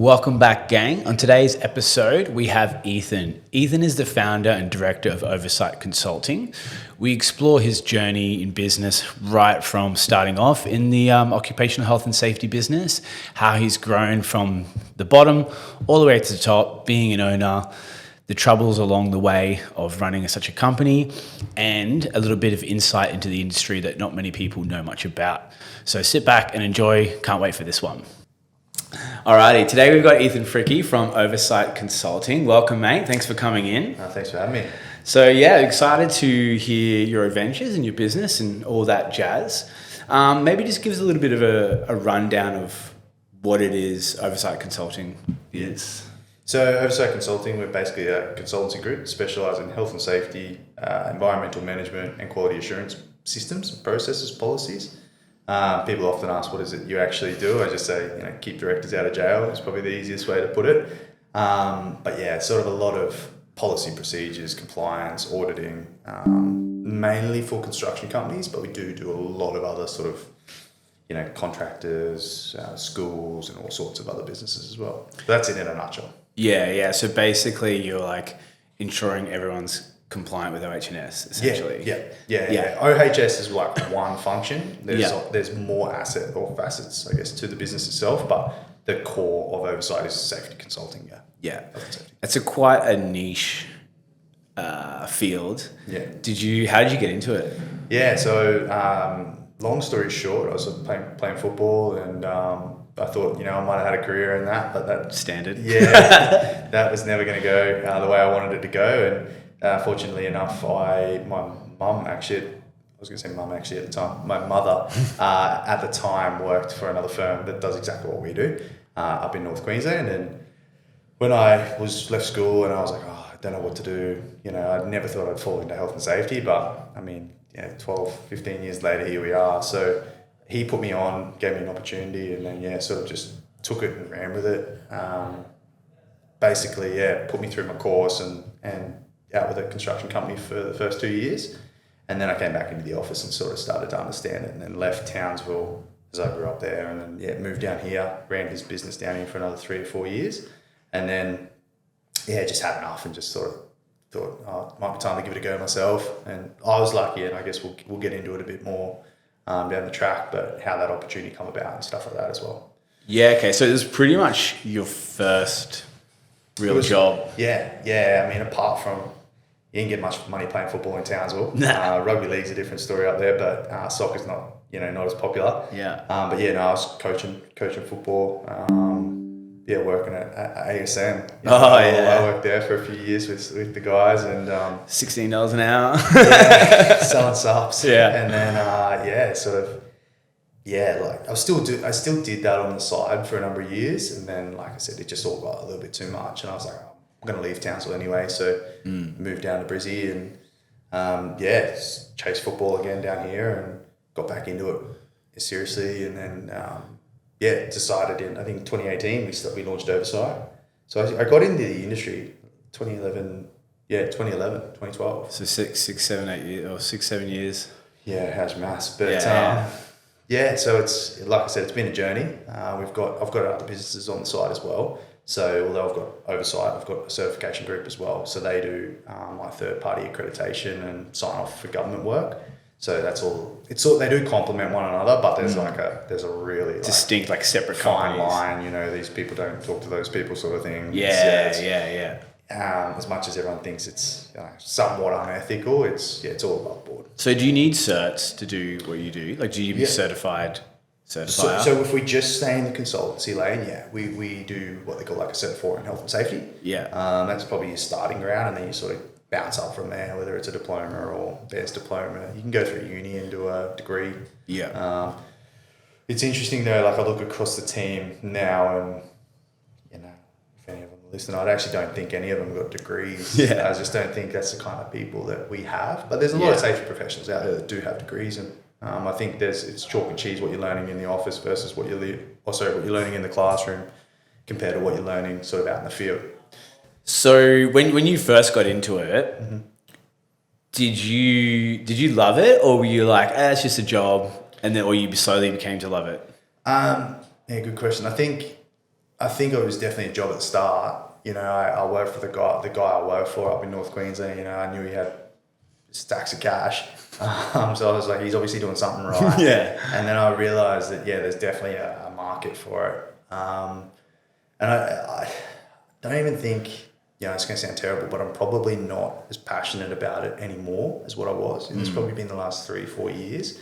Welcome back, gang. On today's episode, we have Ethan. Ethan is the founder and director of Oversight Consulting. We explore his journey in business right from starting off in the occupational health and safety business, how he's grown from the bottom all the way to the top, being an owner, the troubles along the way of running such a company, and a little bit of insight into the industry that not many people know much about. So sit back and enjoy. Can't wait for this one. Alrighty, today we've got Ethan Fricke from Oversight Consulting. Welcome, mate. Thanks for coming in. Thanks for having me. So yeah, excited to hear your adventures and your business and all that jazz. Maybe just give us a little bit of a rundown of what it is Oversight Consulting is. So Oversight Consulting, we're basically a consultancy group specialising in health and safety, environmental management and quality assurance systems, processes, policies. People often ask, what is it you actually do? I just say, keep directors out of jail is probably the easiest way to put it. But yeah, sort of a lot of policy procedures, compliance, auditing, mainly for construction companies, but we do a lot of other sort of, contractors, schools and all sorts of other businesses as well. That's it in a nutshell. Yeah. So basically you're like ensuring everyone's compliant with OH&S, essentially. Yeah. OHS is like one function. There's more asset or facets, I guess, to the business itself, but the core of oversight is safety consulting. Yeah. It's quite a niche field. Yeah. How did you get into it? Yeah. So long story short, I was playing football and I thought, I might have had a career in that, but that standard. Yeah, that was never going to go the way I wanted it to go. And fortunately enough, my mum actually at the time, my mother at the time worked for another firm that does exactly what we do up in North Queensland. And when I was left school and I was like, I don't know what to do, I never thought I'd fall into health and safety, but 12, 15 years later, here we are. So he put me on, gave me an opportunity, and then sort of just took it and ran with it. Basically, put me through my course and out with a construction company for the first 2 years. And then I came back into the office and sort of started to understand it, and then left Townsville as I grew up there, and then moved down here, ran his business down here for another 3 or 4 years. And then, just had enough and just sort of thought, it might be time to give it a go myself. And I was lucky, and I guess we'll get into it a bit more down the track, but how that opportunity come about and stuff like that as well. Yeah, okay. So it was pretty much your first real job. Yeah. Apart from, you didn't get much money playing football in Townsville. Rugby league's a different story up there, but soccer's not as popular. Yeah. I was coaching football. Working at ASM. I worked there for a few years with the guys, and $16 an hour. Selling subs. Yeah. And then I still did that on the side for a number of years, and then like I said, it just all got a little bit too much, and I was like, I'm going to leave Townsville anyway, so moved down to Brizzy and chased football again down here and got back into it seriously, and then decided in, I think 2018 we launched Oversight. So I got into the industry 2012. So 6-7 years. Yeah, how's maths? But so it's, like I said, it's been a journey. I've got other businesses on the side as well. So although I've got Oversight, I've got a certification group as well. So they do my third-party accreditation and sign off for government work. So that's all. They do complement one another, but there's there's a really distinct, separate fine companies. line. These people don't talk to those people, sort of thing. Yeah. As much as everyone thinks it's somewhat unethical, it's all above board. So do you need certs to do what you do? Do you be certified? So if we just stay in the consultancy lane, we do what they call a Cert 4 in health and safety. Yeah. That's probably your starting ground, and then you sort of bounce up from there, whether it's a diploma or advanced diploma. You can go through uni and do a degree. Yeah. It's interesting though, I look across the team now and, if any of them listen, I actually don't think any of them got degrees. Yeah. I just don't think that's the kind of people that we have. But there's a lot of safety professionals out there that do have degrees, and I think it's chalk and cheese what you're learning in the office versus what you're learning in the classroom compared to what you're learning sort of out in the field. So when you first got into it, did you love it, or were you like, it's just a job, or you slowly became to love it? Good question. I think I think it was definitely a job at the start. You know, I worked for the guy I worked for up in North Queensland. You know, I knew he had stacks of cash. So I was like, he's obviously doing something right. Yeah. And then I realized that, there's definitely a market for it. And I don't even think, it's going to sound terrible, but I'm probably not as passionate about it anymore as what I was. And it's probably been the last 3-4 years.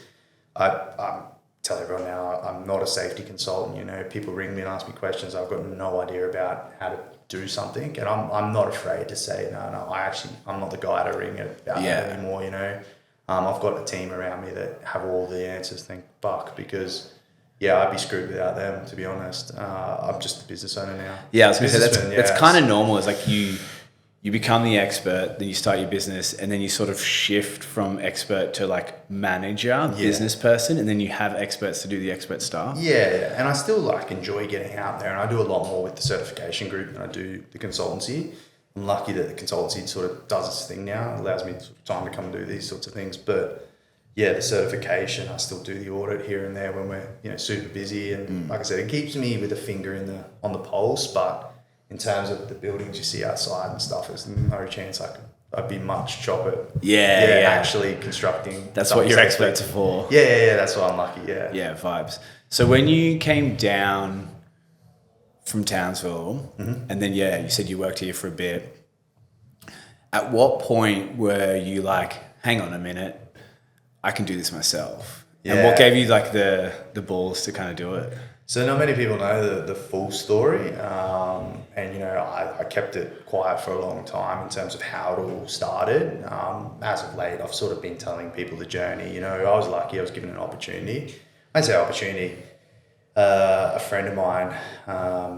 I tell everyone now, I'm not a safety consultant. You know, people ring me and ask me questions. I've got no idea about how to do something, and I'm not afraid to say no. I'm not the guy to ring it about that anymore. You know, I've got a team around me that have all the answers. Thank fuck, because I'd be screwed without them, to be honest. I'm just a business owner now. Yeah, I was going to say that's kind of normal. It's like you become the expert, then you start your business, and then you sort of shift from expert to like manager, business person, and then you have experts to do the expert stuff. Yeah, and I still like enjoy getting out there, and I do a lot more with the certification group than I do the consultancy. I'm lucky that the consultancy sort of does its thing now. It allows me time to come and do these sorts of things. But the certification, I still do the audit here and there when we're super busy, and like I said, it keeps me with a finger on the pulse. But in terms of the buildings you see outside and stuff, there's no chance I'd be much chop it. Actually constructing. That's what your experts are for. Yeah, that's why I'm lucky. Yeah, vibes. So when you came down from Townsville, and then you said you worked here for a bit. At what point were you like, hang on a minute, I can do this myself? Yeah. And what gave you like the balls to kind of do it? So not many people know the full story, and I kept it quiet for a long time in terms of how it all started. As of late, I've sort of been telling people the journey. I was lucky; I was given an opportunity. I say opportunity. A friend of mine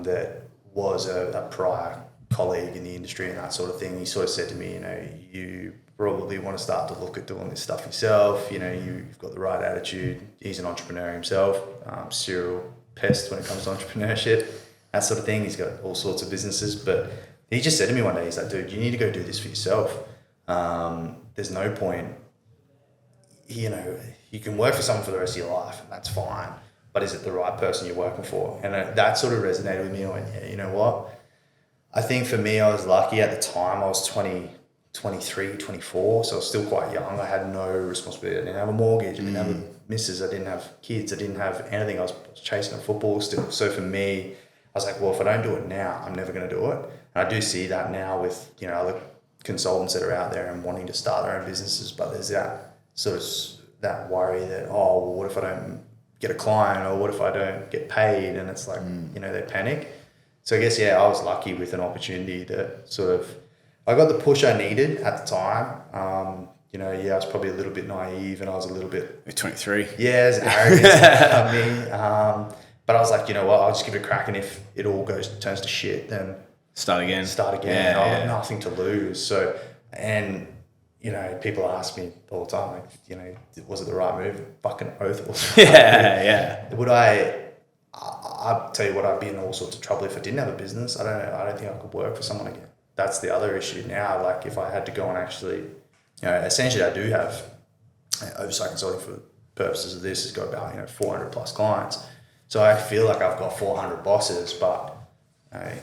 that was a prior colleague in the industry and that sort of thing, he sort of said to me, you probably want to start to look at doing this stuff yourself. You've got the right attitude. He's an entrepreneur himself, serial pest when it comes to entrepreneurship, that sort of thing. He's got all sorts of businesses, but he just said to me one day, he's like, dude, you need to go do this for yourself. There's no point, you can work for someone for the rest of your life and that's fine, but is it the right person you're working for? And that sort of resonated with me. I went, you know what? I think for me, I was lucky at the time. I was 23, 24, so I was still quite young. I had no responsibility. I didn't have a mortgage. I didn't have a missus. I didn't have kids. I didn't have anything. I was chasing a football still. So for me, I was like, well, if I don't do it now, I'm never going to do it. And I do see that now with, other consultants that are out there and wanting to start their own businesses, but there's that sort of that worry that, what if I don't get a client, or what if I don't get paid? And it's like, they panic. So I guess, I was lucky with an opportunity that sort of, I got the push I needed at the time. I was probably a little bit naive, and I was a little bit... You're 23. Yeah, it's arrogant of me. But I was like, I'll just give it a crack, and if it all turns to shit, then... Start again. Yeah, I've got nothing to lose. So, and, people ask me all the time, like, was it the right move? Fucking oath it was. Would I'll tell you what, I'd be in all sorts of trouble if I didn't have a business. I don't think I could work for someone again. That's the other issue now. Like if I had to go and actually, essentially I do have Oversight Consulting for the purposes of this has got about, 400 plus clients. So I feel like I've got 400 bosses, but I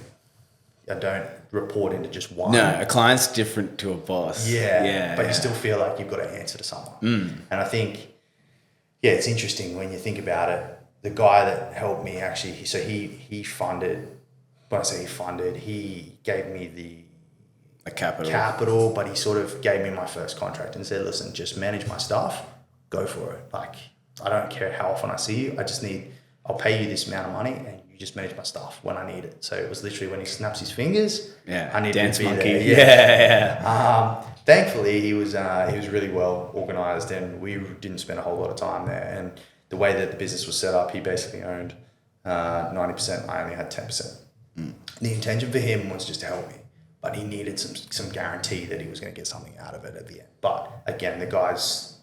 don't report into just one. No, a client's different to a boss. But you still feel like you've got to answer to someone. And I think, it's interesting when you think about it. The guy that helped me actually, he funded, when I say he funded, he gave me the capital, but he sort of gave me my first contract and said, listen, just manage my stuff, go for it. Like, I don't care how often I see you, I'll pay you this amount of money and you just manage my stuff when I need it. So it was literally when he snaps his fingers, I need dance to be monkey. there. Thankfully, he was really well organized, and we didn't spend a whole lot of time there. And the way that the business was set up, he basically owned 90%. I only had 10%. The intention for him was just to help me, but he needed some guarantee that he was going to get something out of it at the end. But again, the guy's,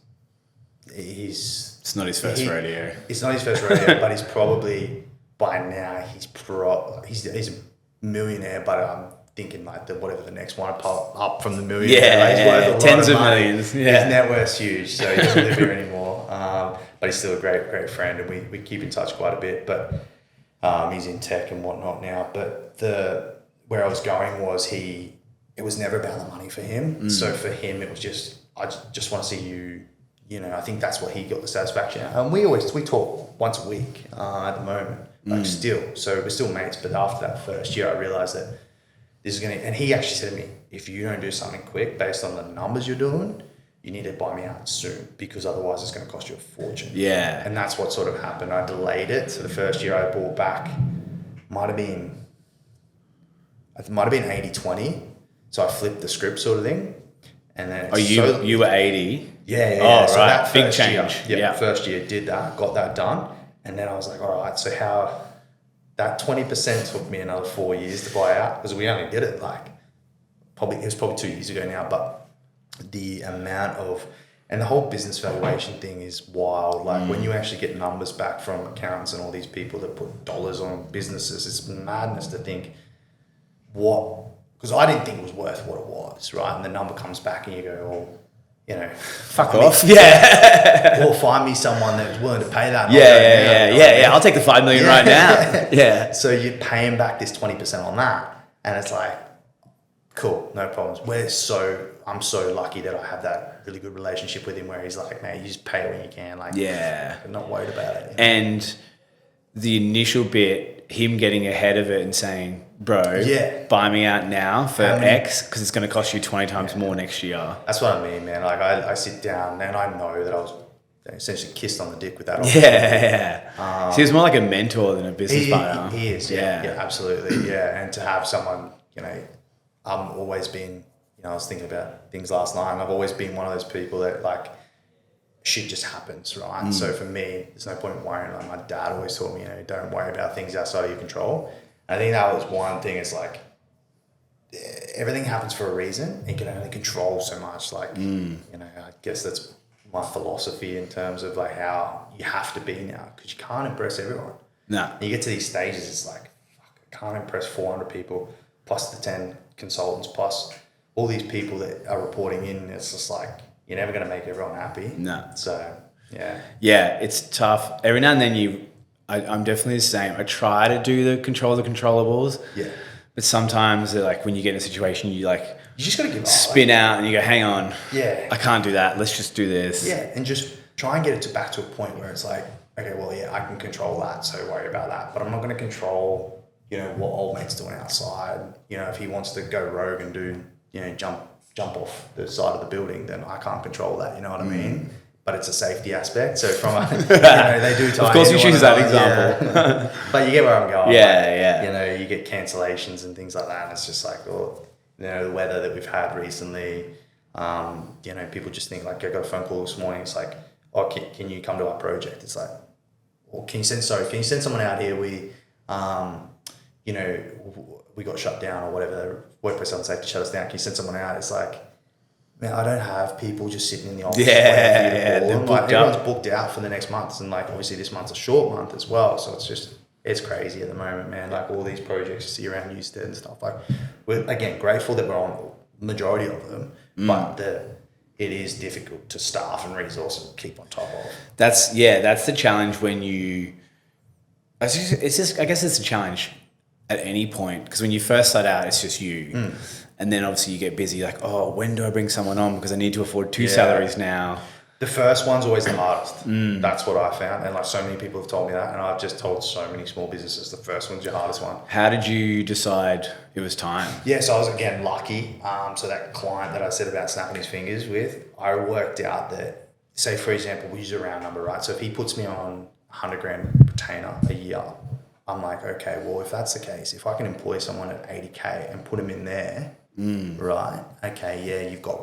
it's not his first rodeo. It's not his first rodeo, but he's probably by now he's a millionaire. But I'm thinking like whatever the next one up from the millionaire. He's tens of millions. His net worth's huge, so he doesn't live here anymore. But he's still a great friend, and we keep in touch quite a bit. But He's in tech and whatnot now. But where I was going was it was never about the money for him. So for him, it was just, I just want to see you. I think that's what he got the satisfaction out. And we talk once a week at the moment, still. So we're still mates. But after that first year, I realized that this is and he actually said to me, if you don't do something quick based on the numbers you're doing, you need to buy me out soon, because otherwise it's going to cost you a fortune. Yeah. And that's what sort of happened. I delayed it. So the first year I bought back might have been 80-20. So I flipped the script sort of thing. And then you were 80? Yeah. Oh, so right. that Big change. First year did that, got that done. And then I was like, all right, so how that 20% took me another 4 years to buy out, because we only did it it was probably 2 years ago now, but the amount of, and the whole business valuation thing is wild. Like when you actually get numbers back from accountants and all these people that put dollars on businesses, it's madness to think because I didn't think it was worth what it was, right? And the number comes back and you go, fuck off. Yeah. Or find me someone that's willing to pay that. Yeah. I'll take the 5 million right now. Yeah. So you're paying back this 20% on that. And it's like, cool, no problems. I'm so lucky that I have that really good relationship with him where he's like, man, you just pay when you can. Like, I'm not worried about it. And the initial bit, him getting ahead of it and saying, bro, buy me out now for X, because it's going to cost you 20 times more next year. That's what I mean, man. Like I sit down and I know that I was essentially kissed on the dick with that. Yeah. So he was more like a mentor than a business partner. He is, yeah, absolutely, yeah. And to have someone, I've always been, I was thinking about things last night, and I've always been one of those people that like shit just happens, right? So for me, there's no point in worrying. Like my dad always taught me, don't worry about things outside of your control. And I think that was one thing. It's like everything happens for a reason. You can only control so much. Like I guess that's my philosophy in terms of like how you have to be now, because you can't impress everyone. No. You get to these stages, it's like, fuck, I can't impress 400 people plus the 10 consultants plus all these people that are reporting in. It's just like, you're never going to make everyone happy. No. So, yeah. Yeah, it's tough. Every now and then I'm definitely the same. I try to do the controllables. Yeah. But sometimes like when you get in a situation, you just got to give up. Spin out and you go, hang on. Yeah. I can't do that. Let's just do this. Yeah. And just try and get it back to a point where it's like, okay, well, yeah, I can control that. So worry about that. But I'm not going to control, what old mate's doing outside. If he wants to go rogue and do, jump off the side of the building, then I can't control that. You know what I mean? But it's a safety aspect. So from they do tie. Of course, you choose that example. Yeah. But you get where I'm going. Yeah. You get cancellations and things like that, and it's just like, the weather that we've had recently. People just think like, I got a phone call this morning. It's like, oh, can you come to our project? It's like, or can you send someone out here? We got shut down or whatever. The workplace health and safety shut us down. Can you send someone out? It's like, man, I don't have people just sitting in the office. Everyone's booked out for the next month, and like obviously this month's a short month as well. So it's crazy at the moment, man. Like all these projects you see around Newstead and stuff. Like we're again grateful that we're on the majority of them, but it is difficult to staff and resource and keep on top of. That's the challenge when you. I guess it's a challenge at any point, because when you first start out, it's just you. And then obviously you get busy, like, oh, when do I bring someone on? Because I need to afford 2 salaries now. The first one's always the hardest. That's what I found. And like so many people have told me that. And I've just told so many small businesses, the first one's your hardest one. How did you decide it was time? Yeah, so I was again lucky. So that client that I said about snapping his fingers with, I worked out that, say for example, we use a round number, right? So if he puts me on 100 grand retainer a year, I'm like, okay, well, if that's the case, if I can employ someone at 80K and put him in there, right? Okay, yeah, you've got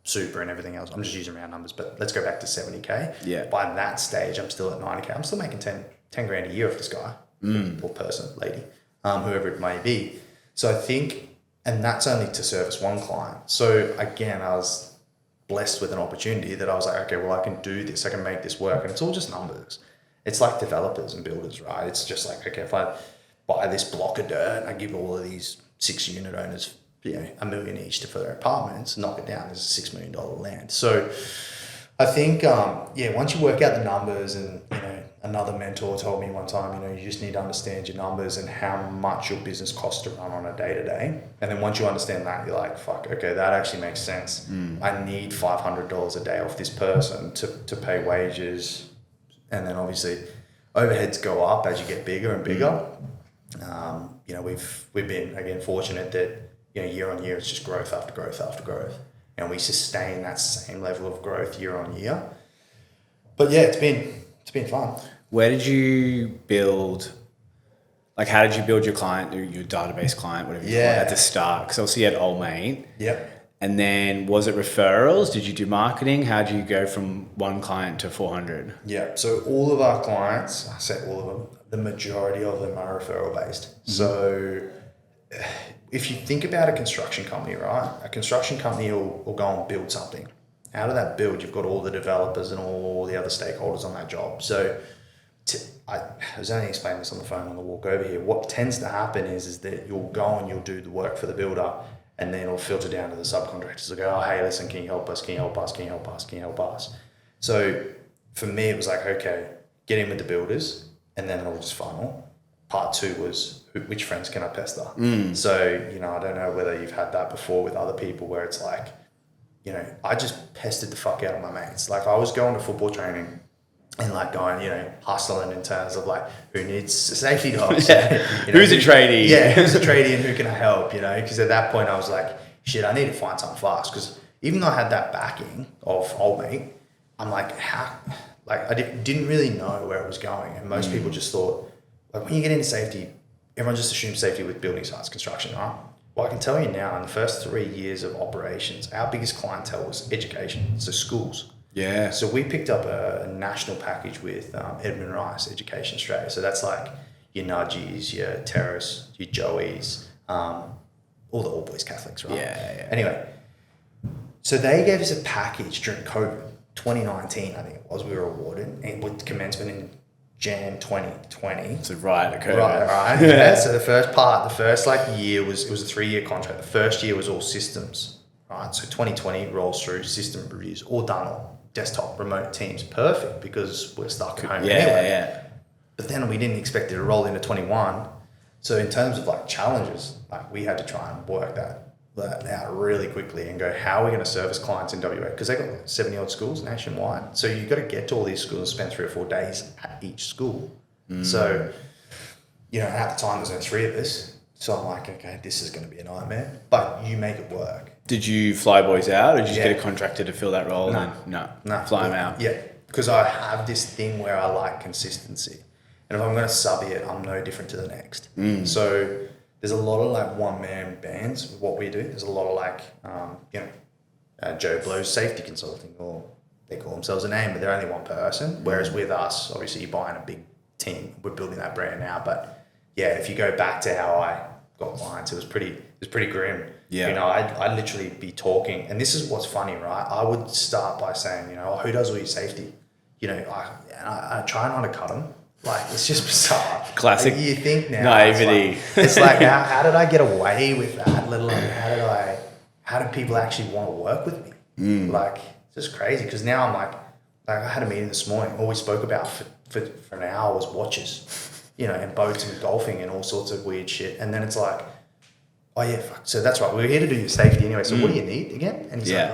super and everything else. I'm just using round numbers, but let's go back to 70K. Yeah. By that stage, I'm still at 90K. I'm still making 10 grand a year off this guy or person, lady, whoever it may be. So I think, and that's only to service one client. So again, I was blessed with an opportunity that I was like, okay, well, I can do this. I can make this work. And it's all just numbers. It's like developers and builders, right? It's just like, okay, if I buy this block of dirt, I give all of these 6 unit owners, $1 million each for their apartments, knock it down, there's a $6 million land. So I think, once you work out the numbers and, another mentor told me one time, you just need to understand your numbers and how much your business costs to run on a day-to-day. And then once you understand that, you're like, fuck, okay, that actually makes sense. I need $500 a day off this person to pay wages. And then obviously overheads go up as you get bigger and bigger. We've been, again, fortunate that, year on year, it's just growth after growth after growth. And we sustain that same level of growth year on year. But yeah, it's been fun. Where did you build, how did you build your client, your database client, whatever you call it, at the start? Because obviously you had Old Mate. Yep. And then was it referrals? Did you do marketing? How did you go from one client to 400? Yeah. So all of our clients, I say all of them, the majority of them are referral based. Mm-hmm. So if you think about a construction company, right? A construction company will go and build something. Out of that build, you've got all the developers and all the other stakeholders on that job. So I was only explaining this on the phone on the walk over here. What tends to happen is that you'll go and you'll do the work for the builder, and then it'll filter down to the subcontractors. They'll go, oh, hey, listen, can you help us? Can you help us? Can you help us? Can you help us? So for me, it was like, okay, get in with the builders, and then it'll just funnel. Part 2 was, which friends can I pester? So, I don't know whether you've had that before with other people where it's like, I just pestered the fuck out of my mates. I was going to football training and going, hustling in terms of who needs safety dogs? Who's a tradie? Yeah, who's a tradie and who can I help? Because at that point I was like, shit, I need to find something fast. Because even though I had that backing of Old Mate, I'm like, how? I didn't really know where it was going. And most people just thought, when you get into safety, everyone just assumes safety with building sites, construction, right? Well, I can tell you now, in the first 3 years of operations, our biggest clientele was education, so schools. Yeah. So we picked up a national package with Edmund Rice Education Australia. So that's your Nudgies, your Terrace, your Joeys, all the All Boys Catholics, right? Yeah. Anyway, so they gave us a package during COVID, 2019, I think it was. We were awarded, and with commencement in Jan 2020. So right, okay. Right. Yeah. So the first year was a 3-year contract. The first year was all systems, right? So 2020 rolls through, system reviews, all done, all desktop, remote teams, perfect because we're stuck at home anyway. Yeah. But then we didn't expect it to roll into 21. So in terms of challenges, we had to try and work that out really quickly and go, how are we going to service clients in WA? Because they've got 70 odd schools nationwide. So you've got to get to all these schools and spend 3 or 4 days at each school. So, at the time there's only 3 of us. So I'm like, okay, this is going to be a nightmare, but you make it work. Did you fly boys out or did you just get a contractor to fill that role? No. Fly them out. Yeah. Because I have this thing where I like consistency. And if I'm going to sub it, I'm no different to the next. So there's a lot of one-man bands with what we do. There's a lot of Joe Blow's Safety Consulting, or they call themselves a name, but they're only one person. Whereas with us, obviously you're buying a big team. We're building that brand now. But yeah, if you go back to how I got clients, it was pretty grim. Yeah. I'd literally be talking, and this is what's funny, right? I would start by saying, who does all your safety? I try not to cut them. It's just bizarre. Classic. You think now. Naivety. It's how did I get away with that? Let alone how did people actually want to work with me? It's just crazy. Because now I'm I had a meeting this morning. All we spoke about for an hour was watches, and boats and golfing and all sorts of weird shit. And then it's oh yeah, fuck. So that's right. We're here to do your safety anyway. So what do you need again? And he's yeah.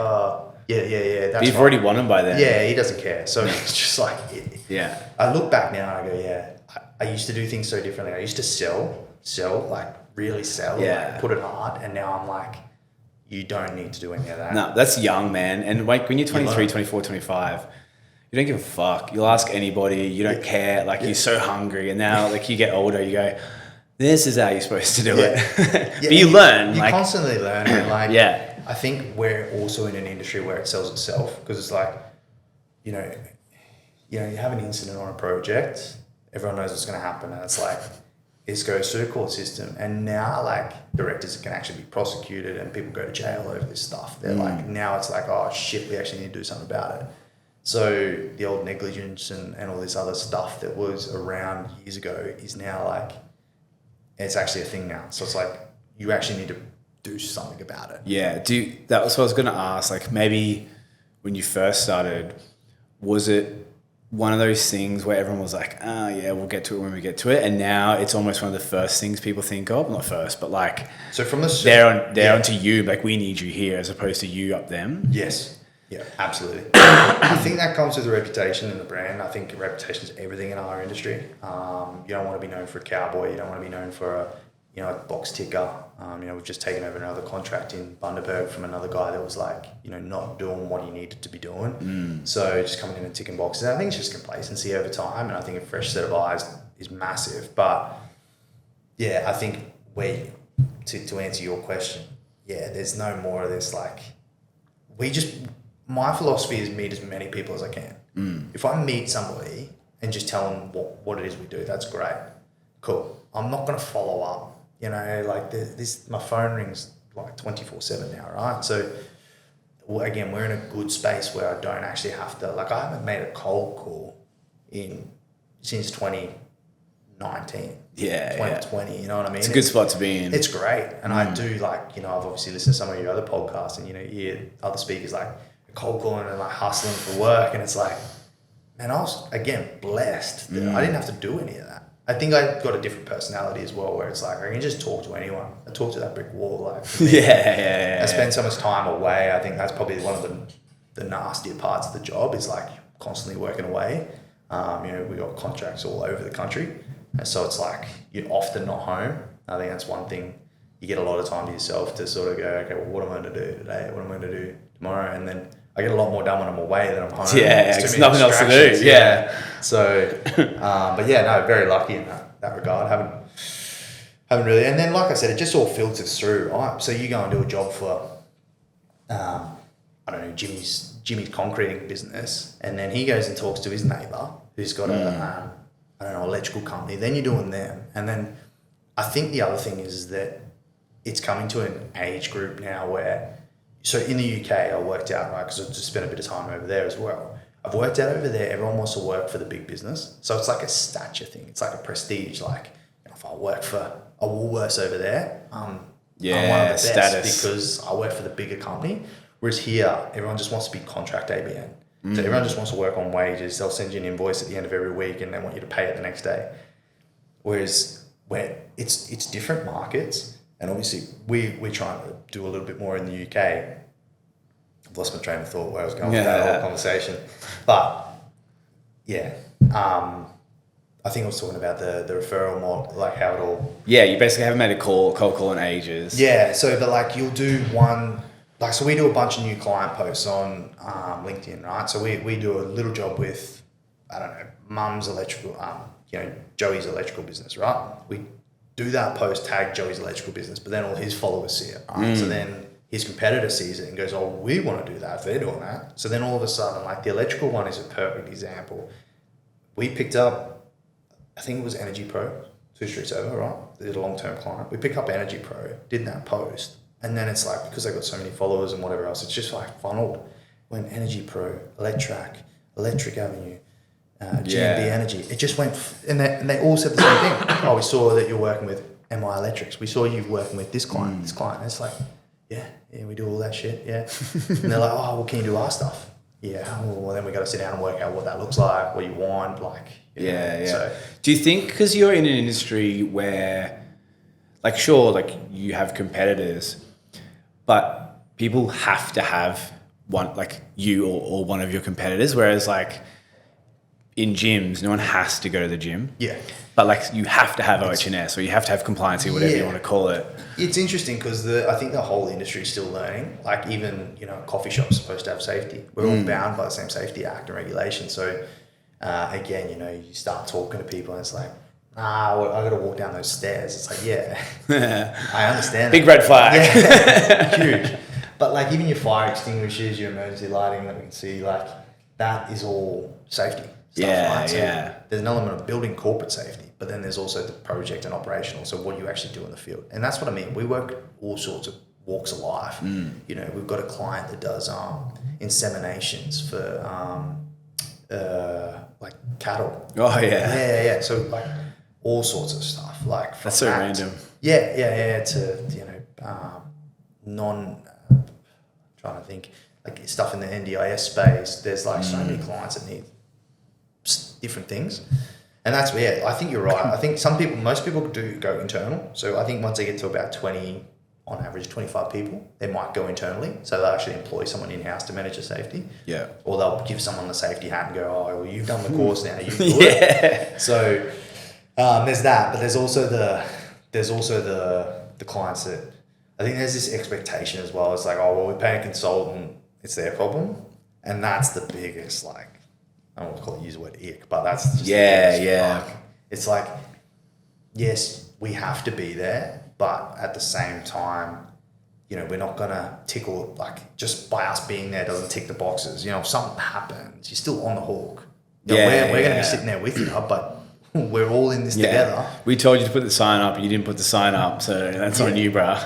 That's but you've already won them by then. Yeah, he doesn't care. So it's just yeah. I look back now and I go, yeah, I used to do things so differently. I used to sell, really sell, put it hard. And now I'm you don't need to do any of that. No, that's young, man. And when you're 23, 24, 25, you don't give a fuck. You'll ask anybody. You don't care. You're so hungry. And now, you get older, you go, this is how you're supposed to do it. But you learn. You constantly learn. And yeah. I think we're also in an industry where it sells itself because it's you have an incident on a project, everyone knows what's going to happen, and it's this goes through the court system, and now directors can actually be prosecuted and people go to jail over this stuff. They're now it's oh shit, we actually need to do something about it. So the old negligence and all this other stuff that was around years ago is now it's actually a thing now. So it's you actually need to do something about it. Yeah. That was what I was going to ask. Maybe when you first started, was one of those things where everyone was like, oh yeah, we'll get to it when we get to it. And now it's almost one of the first things people think of. Not first, but like, so from the they're onto you, like we need you here as opposed to you up them. Yes. Yeah, absolutely. I think that comes with the reputation and the brand. I think reputation is everything in our industry. You don't want to be known for a cowboy. You don't want to be known for a box ticker. We've just taken over another contract in Bundaberg from another guy that was like, not doing what he needed to be doing. So just coming in and ticking boxes. I think it's just complacency over time, and I think a fresh set of eyes is massive. But yeah, I think to answer your question, yeah, there's no more of this like my philosophy is meet as many people as I can. If I meet somebody and just tell them what it is we do, that's great. Cool. I'm not going to follow up. Like my phone rings like 24/7 now, right? So again, we're in a good space where I don't actually have to, like I haven't made a cold call since 2019. Yeah. 2020, you know what I mean? It's a good spot to be in. It's great. And I do like, I've obviously listened to some of your other podcasts and, you hear other speakers like cold calling and like hustling for work. And it's like, man, I was, again, blessed that I didn't have to do any of that. I think I got a different personality as well, where it's like, I can just talk to anyone. I talk to that brick wall. Like, I spend so much time away. I think that's probably one of the nastier parts of the job is like constantly working away. We got contracts all over the country. And so it's like, you're often not home. I think that's one thing. You get a lot of time to yourself to sort of go, okay, well, what am I going to do today? What am I going to do tomorrow? And then I get a lot more done when I'm away than I'm home. Yeah, there's nothing else to do. Yeah. So, but yeah, no, very lucky in that regard. Haven't really. And then, like I said, it just all filters through, right? So you go and do a job for, I don't know, Jimmy's concreting business, and then he goes and talks to his neighbour who's got a, electrical company. Then you're doing them. And then I think the other thing is that it's coming to an age group now where, so in the UK, I worked out, right, because I just spent a bit of time over there as well. I've worked out over there, everyone wants to work for the big business. So it's like a stature thing. It's like a prestige. Like, if I work for a Woolworths over there, I'm one of the best status. Because I work for the bigger company. Whereas here, everyone just wants to be contract ABN. So everyone just wants to work on wages. They'll send you an invoice at the end of every week and they want you to pay it the next day. Whereas where it's different markets. And obviously, we're trying to do a little bit more in the UK. I've lost my train of thought where I was going with that whole conversation. But, yeah, I think I was talking about the referral model, like how it all... Yeah, you basically haven't made a cold call in ages. Yeah, so but like you'll do one... Like, so we do a bunch of new client posts on LinkedIn, right? So we do a little job with, I don't know, Mum's electrical, Joey's electrical business, right? We do that post, tag Joey's electrical business, but then all his followers see it, right? So then his competitor sees it and goes, oh, we want to do that if they're doing that. So then all of a sudden, like the electrical one is a perfect example. We picked up, I think it was Energy Pro, 2 streets over, right? They did a long-term client. We picked up Energy Pro, did that post, and then it's like, because they got so many followers and whatever else, it's just like funneled. When Energy Pro, Electrac, Electric Avenue, GMB Energy, it just went, and they all said the same thing. Oh, we saw that you're working with MI Electrics. We saw you working with this client, this client. And it's like, yeah, we do all that shit, yeah. And they're like, oh, well, can you do our stuff? Yeah, well, then we got to sit down and work out what that looks like, what you want, like. Yeah. So, do you think, because you're in an industry where, like, sure, like you have competitors, but people have to have one, like you or one of your competitors, whereas like in gyms, no one has to go to the gym. Yeah. But like you have to have OH&S or you have to have compliance or whatever you want to call it. It's interesting because I think the whole industry is still learning. Like even, coffee shops are supposed to have safety. We're all bound by the same safety act and regulation. So again, you start talking to people and it's like, I got to walk down those stairs. It's like, yeah, I understand. Big red flag. Yeah, huge. But like even your fire extinguishers, your emergency lighting that we can see, like that is all safety stuff, right? So there's an element of building corporate safety, but then there's also the project and operational. So what do you actually do in the field? And that's what I mean. We work all sorts of walks of life. We've got a client that does inseminations for like cattle. Oh yeah. Yeah. So like all sorts of stuff. Like that's so random. Yeah. To trying to think like stuff in the NDIS space. There's like so many clients that need different things. And that's I think you're right. I think most people do go internal. So I think once they get to about 20, on average 25 people, they might go internally. So they'll actually employ someone in-house to manage the safety. Yeah. Or they'll give someone the safety hat and go, oh, well, you've done the course now, you do it. So there's that, but there's also the clients that, I think there's this expectation as well. It's like, oh, well, we pay a consultant, it's their problem. And that's the biggest, like, I don't want to use the word ick, but that's just it's like, yes, we have to be there, but at the same time, you know, we're not gonna tickle, like, just by us being there doesn't tick the boxes. You know, if something happens, you're still on the hook. You know, we're gonna be sitting there with you, but we're all in this together. We told you to put the sign up, you didn't put the sign up, so that's on you, bro.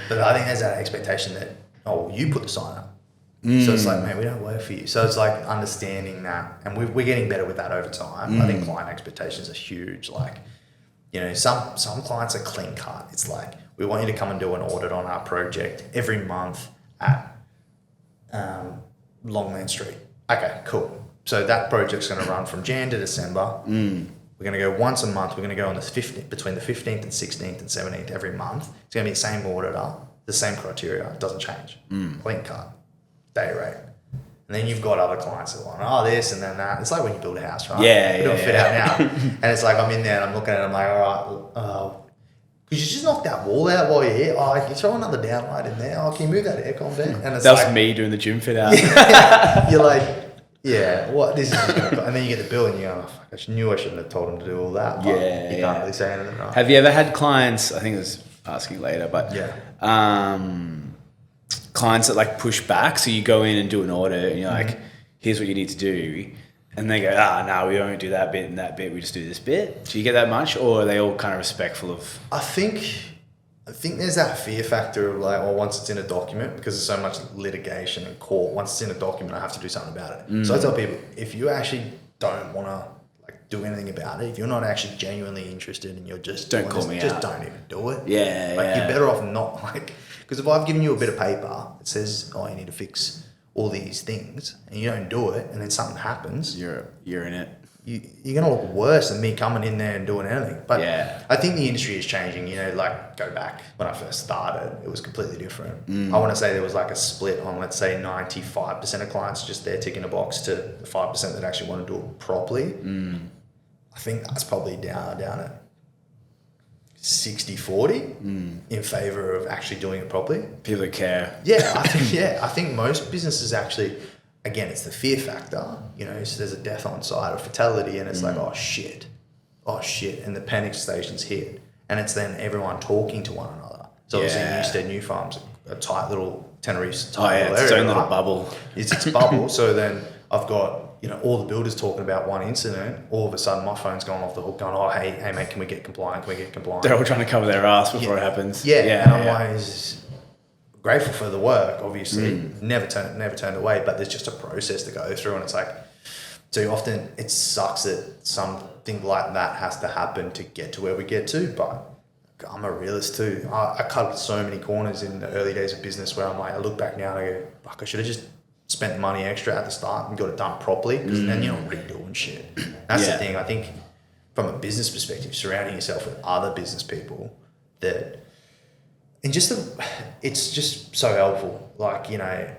But I think there's that expectation that, oh, well, you put the sign up. So it's like, man, we don't work for you. So it's like understanding that, and we're getting better with that over time. I think client expectations are huge. Like, you know, some clients are clean cut. It's like, we want you to come and do an audit on our project every month at Longman Street. Okay, cool. So that project's going to run from Jan to December. We're going to go once a month. We're going to go on between the 15th and 16th and 17th every month. It's going to be the same auditor, the same criteria. It doesn't change. Clean cut. Day rate. And then you've got other clients that want, oh, this and then that. It's like when you build a house, right? We're doing fit out now. And it's like, I'm in there and I'm looking at it, I'm like, all right, could you just knock that wall out while you're here? Oh, can you throw another downlight in there? Oh, can you move that aircon down? And it's that was me doing the gym fit out. You're like, what? This is, and then you get the bill and you go, oh, fuck, I knew I shouldn't have told him to do all that. But you can't really say anything, right? Have you ever had clients, I think it was asking later, but clients that like push back? So you go in and do an audit and you're like, here's what you need to do. And they go, no, we don't do that bit and that bit. We just do this bit. Do you get that much, or are they all kind of respectful of? I think there's that fear factor of like, well, once it's in a document, because there's so much litigation and court, once it's in a document, I have to do something about it. So I tell people, if you actually don't want to like do anything about it, if you're not actually genuinely interested and you're just don't call me just out. don't even do it. You're better off not, like, because if I've given you a bit of paper that says, oh, you need to fix all these things, and you don't do it, and then something happens, you're in it. You're going to look worse than me coming in there and doing anything. But I think the industry is changing. You know, like, go back when I first started, it was completely different. I want to say there was like a split on, let's say, 95% of clients just there ticking a box to the 5% that actually want to do it properly. I think that's probably down at 60-40 in favor of actually doing it properly. People that care. I think most businesses actually, again, it's the fear factor, you know, so there's a death on site or fatality, and it's like, oh shit, and the panic stations hit, and it's then everyone talking to one another. So obviously Newstead New Farm's a tight little Tenerife's tight little area, its own little bubble. It's bubble. So then I've got, you know, all the builders talking about one incident. All of a sudden, my phone's going off the hook, going, "Oh, hey, mate, can we get compliant? They're all trying to cover their ass before it happens. And I'm always grateful for the work. Obviously, never turned away. But there's just a process to go through, and it's like, so often it sucks that something like that has to happen to get to where we get to. But I'm a realist too. I cut so many corners in the early days of business where I'm like, I look back now and I go, fuck, I should have just spent the money extra at the start and got it done properly, because then you're not redoing shit. That's the thing. I think from a business perspective, surrounding yourself with other business people it's just so helpful. Like, you know, I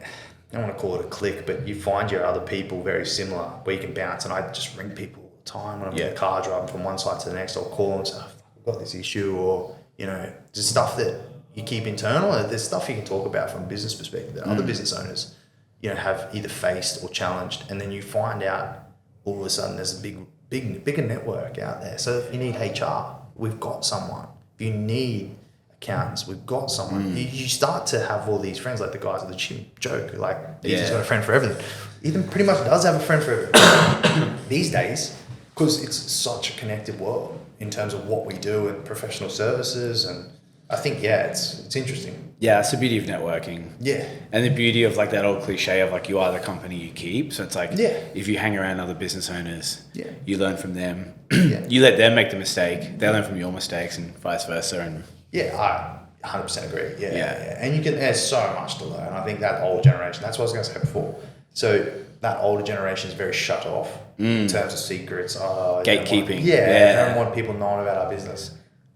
don't want to call it a clique, but you find your other people very similar where you can bounce. And I just ring people all the time when I'm in the car driving from one side to the next. I'll call them and say, I've got this issue, or, you know, just stuff that you keep internal. There's stuff you can talk about from a business perspective that other business owners, you know, have either faced or challenged, and then you find out all of a sudden there's a bigger network out there. So if you need HR, we've got someone. If you need accountants, we've got someone. You start to have all these friends, like the guys at the gym joke, like, Ethan's got a friend for everything. Ethan pretty much does have a friend for everything these days, because it's such a connected world in terms of what we do and professional services. And I think, it's interesting. Yeah, it's the beauty of networking. Yeah. And the beauty of like that old cliche of like, you are the company you keep. So it's like, if you hang around other business owners, you learn from them. You let them make the mistake. They learn from your mistakes and vice versa. And I 100% agree. And you can, there's so much to learn. I think that old generation, that's what I was going to say before. So that older generation is very shut off in terms of secrets. Gatekeeping. I don't want people knowing about our business.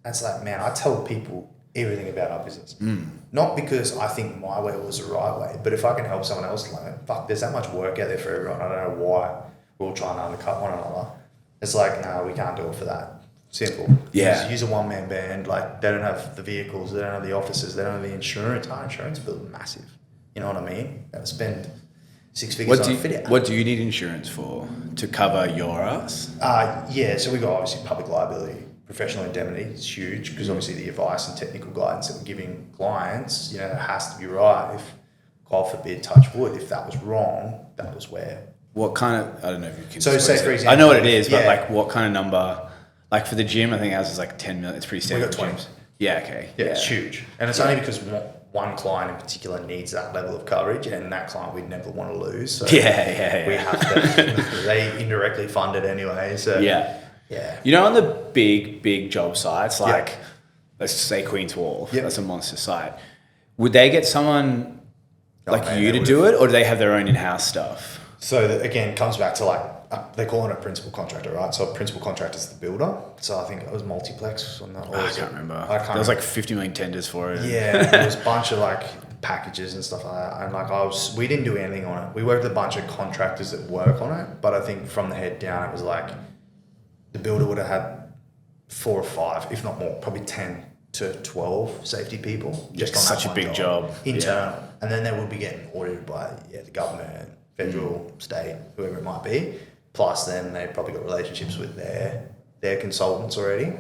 And it's like, man, I tell people everything about our business. Not because I think my way was the right way, but if I can help someone else learn, there's that much work out there for everyone. I don't know why we're all trying to undercut one another. It's like, no, we can't do it for that. Simple. Yeah. Use a one-man band. Like, they don't have the vehicles, they don't have the offices, they don't have the insurance. Our insurance bill is massive. You know what I mean? They spend 6 figures on a fit out. What do you need insurance for? To cover your ass? So we got obviously public liability. Professional indemnity is huge because obviously the advice and technical guidance that we're giving clients, you know, it has to be right. If, God forbid, touch wood, if that was wrong, that was where. What kind of, I don't know if you can. So say for example. I know what it is, but like what kind of number, like for the gym, I think ours is like 10 million. It's pretty standard. We got 20. Gyms. Yeah, okay. Yeah, it's huge. And it's only because one client in particular needs that level of coverage, and that client we'd never want to lose. So we have to, they indirectly fund it anyway. So yeah. You know, on the big job sites, like let's say Queen's Wharf, that's a monster site. Would they get someone you to do it, or do they have their own in-house stuff? So that, again, comes back to like, they call it a principal contractor, right? So a principal contractor is the builder. So I think it was Multiplex on that. I can't remember. There was like 50 million tenders for it. Yeah, there was a bunch of like packages and stuff like that. And like we didn't do anything on it. We worked with a bunch of contractors that work on it, but I think from the head down, it was like the builder would have had 4 or 5, if not more, probably 10 to 12 safety people. Just on such a big job. Internal. And then they would be getting audited by the government, federal, state, whoever it might be. Plus then they've probably got relationships with their consultants already.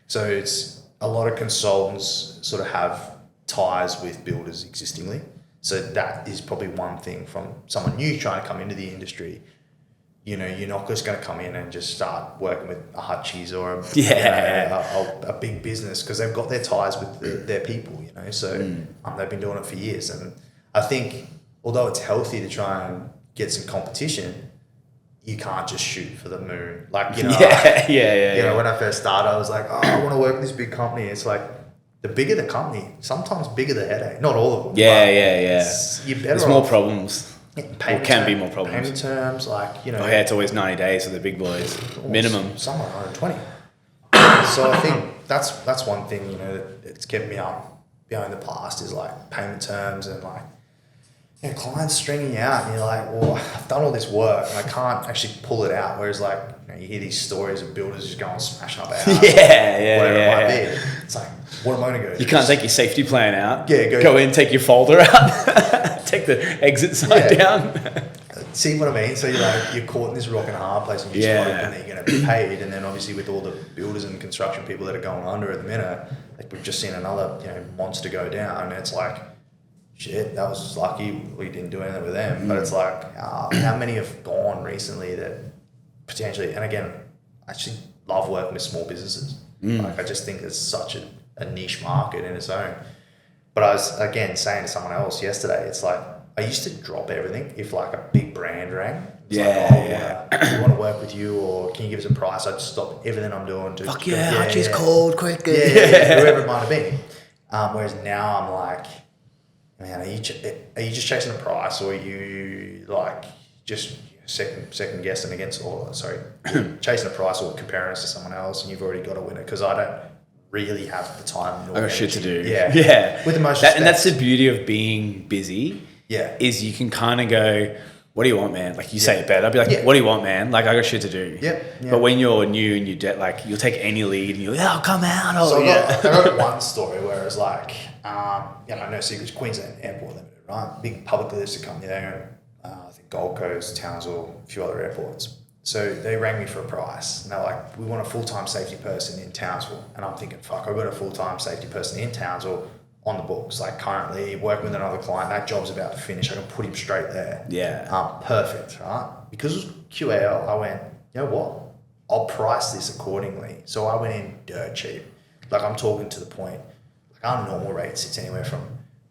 So it's a lot of consultants sort of have ties with builders existingly. So that is probably one thing from someone new trying to come into the industry. You know, you're not just going to come in and just start working with a Hutchies or a big business, because they've got their ties with their people, you know. So they've been doing it for years. And I think although it's healthy to try and get some competition, you can't just shoot for the moon. Like, you know, you know, when I first started, I was like, I want to work with this big company. It's like, the bigger the company, sometimes bigger the headache. Not all of them. You're better There's more problems. Or can be more problems. Payment terms, like, you know. It's always 90 days for the big boys. Minimum. Some are 120. So I think that's one thing, you know, that's kept me up behind the past is like payment terms and like, you know, clients stringing you out and you're like, well, I've done all this work and I can't actually pull it out. Whereas like, you know, you hear these stories of builders just going smashing up a house. Whatever it might be. It's like, what am I going to go do? You can't take your safety plan out. Yeah, go in, take your folder out, take the exit side down. See what I mean? So you're caught in this rock and a hard place and you're just hoping that you're going to be paid. And then obviously with all the builders and construction people that are going under at the minute, like we've just seen another, you know, monster go down. And it's like, shit, that was lucky we didn't do anything with them. But it's like, how many have gone recently that potentially, and again, I actually love working with small businesses. Like I just think it's such a niche market in its own. But I was, again, saying to someone else yesterday, it's like, I used to drop everything if like a big brand rang. It's like, we want to work with you, or can you give us a price? I'd stop everything I'm doing. Hutchie's called, quick. Whoever it might have been. Whereas now I'm like, man, are you just chasing a price, or are you like just second guessing against, chasing a price or comparing us to someone else, and you've already got to win it? Because I don't really have the time. I got shit to do. Yeah. With the most respect. And that's the beauty of being busy. Yeah. Is you can kind of go, what do you want, man? Like you say it better. I'd be like, what do you want, man? Like I got shit to do. Yeah. But when you're new and you'll take any lead and you're like, I'll come out. So I got one story where it was like, no secrets, Queensland Airport Limited, right? Big publicly listed company. They own, I think Gold Coast, Townsville, a few other airports. So they rang me for a price. And they're like, we want a full-time safety person in Townsville. And I'm thinking, fuck, I've got a full-time safety person in Townsville on the books. Like currently working with another client, that job's about to finish. I can put him straight there. Yeah. Perfect, right? Because it was QAL, I went, you know what? I'll price this accordingly. So I went in dirt cheap. Like I'm talking to the point, like our normal rate sits anywhere from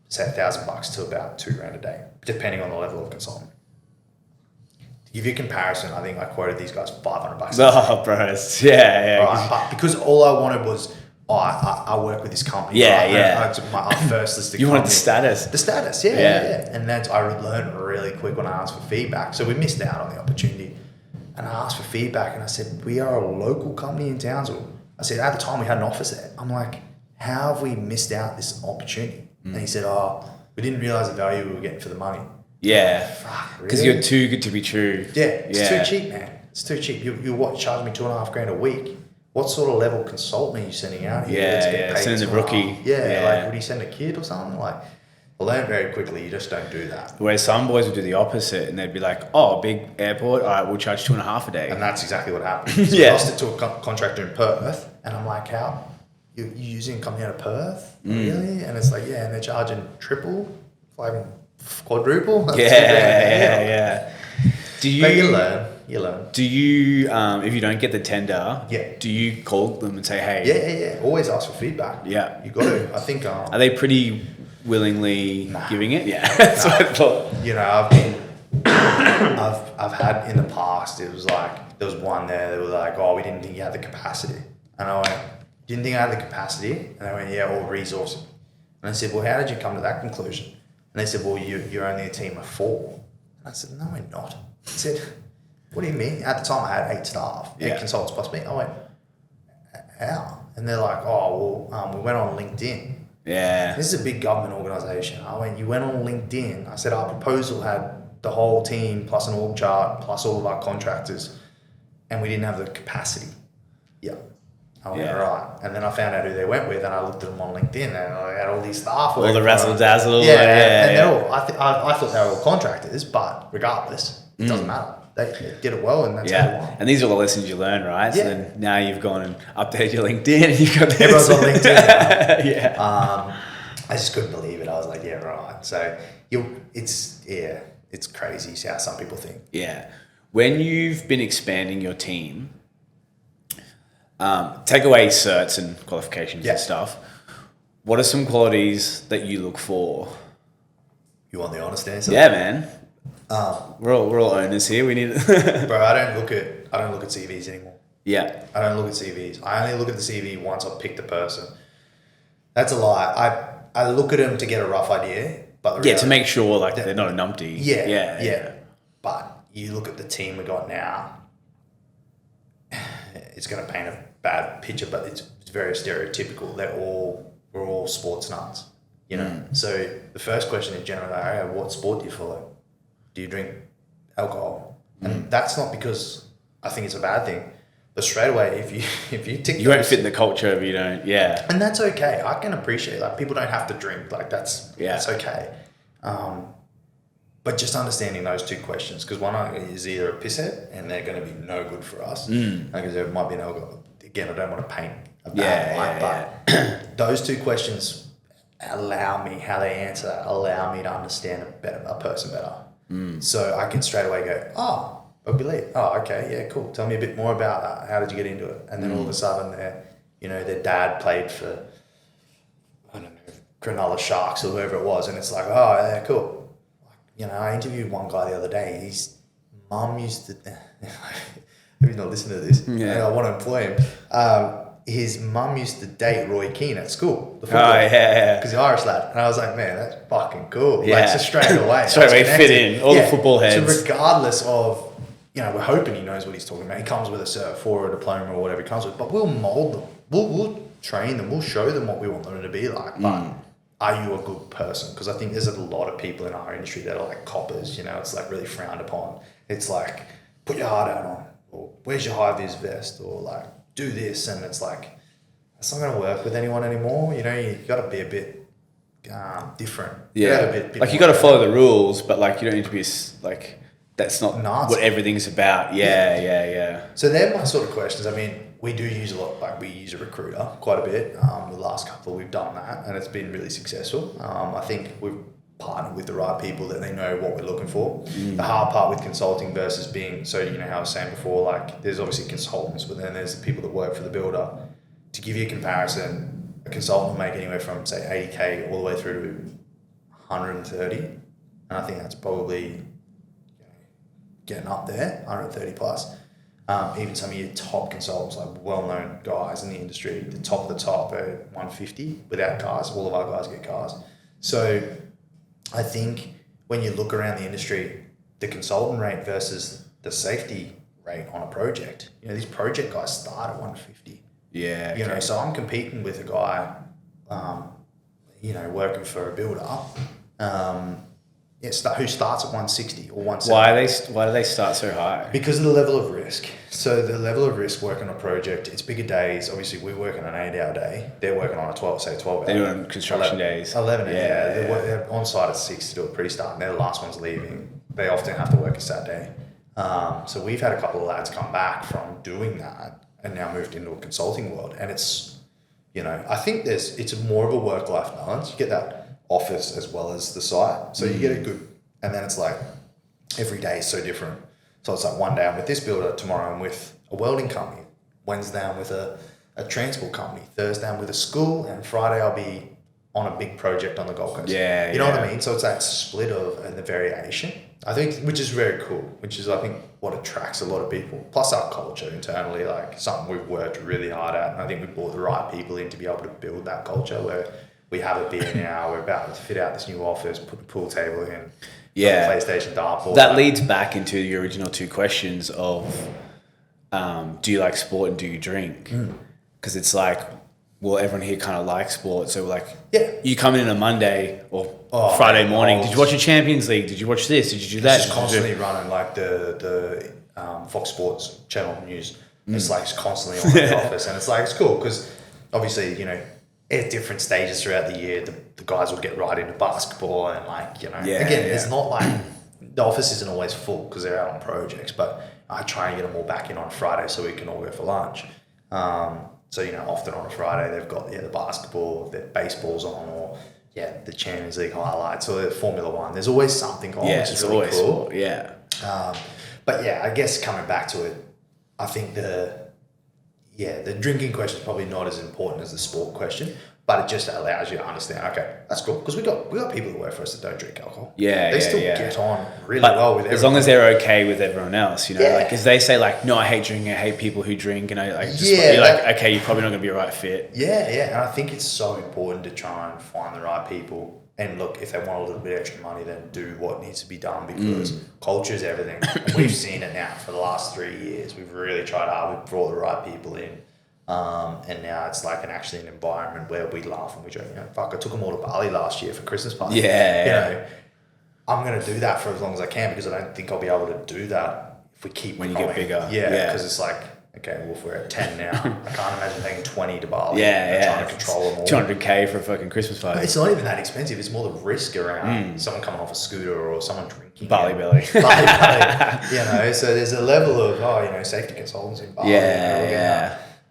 say $1,000 to about $2,000 a day, depending on the level of consultant. To give you a comparison, I think I quoted these guys $500. Oh, bro. Yeah. Right? But because all I wanted was I work with this company. Yeah, right? yeah. I first listed You company. wanted status. The status, yeah. And then I learned really quick when I asked for feedback. So we missed out on the opportunity. And I asked for feedback and I said, we are a local company in Townsville. I said, at the time we had an office there. I'm like, how have we missed out this opportunity? And he said, we didn't realize the value we were getting for the money. Yeah. Fuck, Because really? you're too good to be true. Yeah, it's too cheap, man. It's too cheap. You what, charge me $2,500 a week? What sort of level consultant are you sending out here? Send the rookie. Like, would you send a kid or something? Like, I learned very quickly, you just don't do that. Whereas some boys would do the opposite and they'd be like, oh, big airport, all right, we'll charge $2.50 a day. And that's exactly what happened. So I lost it to a contractor in Perth, and I'm like, how? You're using a company out of Perth? Really? And it's like, and they're charging triple, like quadruple. Yeah. But you learn. Do you, if you don't get the tender, Yeah. do you call them and say, hey? Yeah. Always ask for feedback. Yeah. You got to. I think. Are they pretty willingly giving it? Yeah. That's what I thought. You know, I've had in the past, it was like, there was one there that was like, oh, we didn't think you had the capacity. And I went, didn't think I had the capacity? And they went, yeah, or resourcing. And I said, well, how did you come to that conclusion? And they said, well, you're only a team of 4. And I said, no, we're not. I said, what do you mean? At the time, I had 8 staff, 8 consultants plus me. I went, how? And they're like, oh, well, we went on LinkedIn. Yeah. This is a big government organisation. I went, you went on LinkedIn. I said, our proposal had the whole team plus an org chart plus all of our contractors, and we didn't have the capacity. Yeah. I went, right. And then I found out who they went with, and I looked at them on LinkedIn, and I had all these staff. All the razzle dazzle. And they're all, I thought they were all contractors, but regardless, it doesn't matter. They get it well, and that's how they want. And these are all the lessons you learn, right? So then now you've gone and updated your LinkedIn, and you've got this. Everyone's on LinkedIn. Yeah. I just couldn't believe it. I was like, yeah, right. So it's crazy how some people think. Yeah. When you've been expanding your team, take away certs and qualifications and stuff, what are some qualities that you look for? You want the honest answer? Yeah, man. We're all owners here. We need Bro, I don't look at CVs anymore. Yeah. I don't look at CVs. I only look at the CV once I've picked the person. That's a lie. I look at them to get a rough idea, but to make sure like they're not a numpty. Yeah. But you look at the team we got now. It's going to paint a bad picture, but it's very stereotypical. We're all sports nuts, you know. So the first question is generally, hey, what sport do you follow? Do you drink alcohol? And that's not because I think it's a bad thing, but straight away, if you tick, you won't fit in the culture if you don't. Yeah, and that's okay. I can appreciate like people don't have to drink. Like that's okay. But just understanding those 2 questions, because one is either a pisshead and they're going to be no good for us, because there might be an alcohol. Again, I don't want to paint a bad light, but those 2 questions allow me to understand a person better. So I can straight away go, rugby league. Oh, okay, yeah, cool. Tell me a bit more about that. How did you get into it? And then all of a sudden, their dad played for, I don't know, Cronulla Sharks or whoever it was, and it's like, oh, yeah, cool. I interviewed one guy the other day. His mum used to. He's not listening to this. I want to employ him. His mum used to date Roy Keane at school. Because he's an Irish lad. And I was like, man, that's fucking cool. Yeah. Like, so straight away. Fit in. All the football heads. So regardless of, we're hoping he knows what he's talking about. He comes with a Cert 4 or a diploma or whatever he comes with. But we'll mould them. We'll train them. We'll show them what we want them to be like. But are you a good person? Because I think there's a lot of people in our industry that are like coppers. It's like really frowned upon. It's like, put your heart out on. Or where's your high-vis vest? Or like, do this, and it's like, it's not going to work with anyone anymore. You got to be a bit different. Yeah, you got to follow the rules, but like you don't need to be like that's not what everything's about. Yeah. So they're my sort of questions. I mean, we do use a lot. Like we use a recruiter quite a bit. The last couple we've done that, and it's been really successful. I think we've partnered with the right people that they know what we're looking for. The hard part with consulting versus being, how I was saying before, like there's obviously consultants, but then there's the people that work for the builder. To give you a comparison, a consultant will make anywhere from say 80K all the way through to 130. And I think that's probably getting up there, 130 plus. Even some of your top consultants, like well-known guys in the industry, the top of the top are 150 without cars. All of our guys get cars. So I think when you look around the industry, the consultant rate versus the safety rate on a project, these project guys start at 150. Yeah. Okay. So I'm competing with a guy, working for a builder, who starts at 160 or 170. Why do they start so high? Because of the level of risk. So the level of risk working on a project, it's bigger days. Obviously, we're working an 8-hour day. They're working on a 12 hour. They're doing construction days. 11. They're on site at 6 to do a pre-start, and they're the last ones leaving. They often have to work a Saturday. So we've had a couple of lads come back from doing that and now moved into a consulting world. And it's, I think it's more of a work-life balance. You get that office as well as the site. So you get a good, and then it's like every day is so different. So it's like one day I'm with this builder, tomorrow I'm with a welding company, Wednesday I'm with a transport company, Thursday I'm with a school, and Friday I'll be on a big project on the Gold Coast. Yeah. You know what I mean? So it's that split of and the variation, I think, which is very cool, which is I think what attracts a lot of people. Plus our culture internally, like something we've worked really hard at. And I think we brought the right people in to be able to build that culture where we have a beer now, we're about to fit out this new office, put the pool table in, yeah, PlayStation dartboard. That leads back into your original two questions of do you like sport and do you drink? Because it's like, well, everyone here kind of likes sport. So like, you come in on a Monday or Friday morning, did you watch the Champions League? Did you watch this? Did you do that? It's just constantly running like the Fox Sports channel news. It's like it's constantly on in the office, and it's like, it's cool because obviously, at different stages throughout the year, the guys will get right into basketball and it's not like the office isn't always full because they're out on projects, but I try and get them all back in on Friday so we can all go for lunch. So, often on a Friday they've got the basketball, the baseball's on, or the Champions League highlights or the Formula One. There's always something on, which is really cool. But I guess coming back to it, I think the drinking question is probably not as important as the sport question, but it just allows you to understand, okay, that's cool, because we got people that work for us that don't drink alcohol. They still get on really well with everyone. As long as they're okay with everyone else, like, because they say like, no, I hate drinking, I hate people who drink, and I like, you're like, okay, you're probably not going to be a right fit. And I think it's so important to try and find the right people. And look, if they want a little bit extra money, then do what needs to be done, because culture is everything. We've seen it now for the last 3 years. We've really tried hard. We've brought the right people in. And now it's like an environment where we laugh and we joke, fuck, I took them all to Bali last year for Christmas party. I'm going to do that for as long as I can, because I don't think I'll be able to do that if we keep when growing. You get bigger. Because it's like, okay, well, if we're at 10 now, I can't imagine taking 20 to Bali. Trying to control them all. 200K for a fucking Christmas party. But it's not even that expensive. It's more the risk around someone coming off a scooter or someone drinking. Bali belly. So there's a level of, safety consultants in Bali.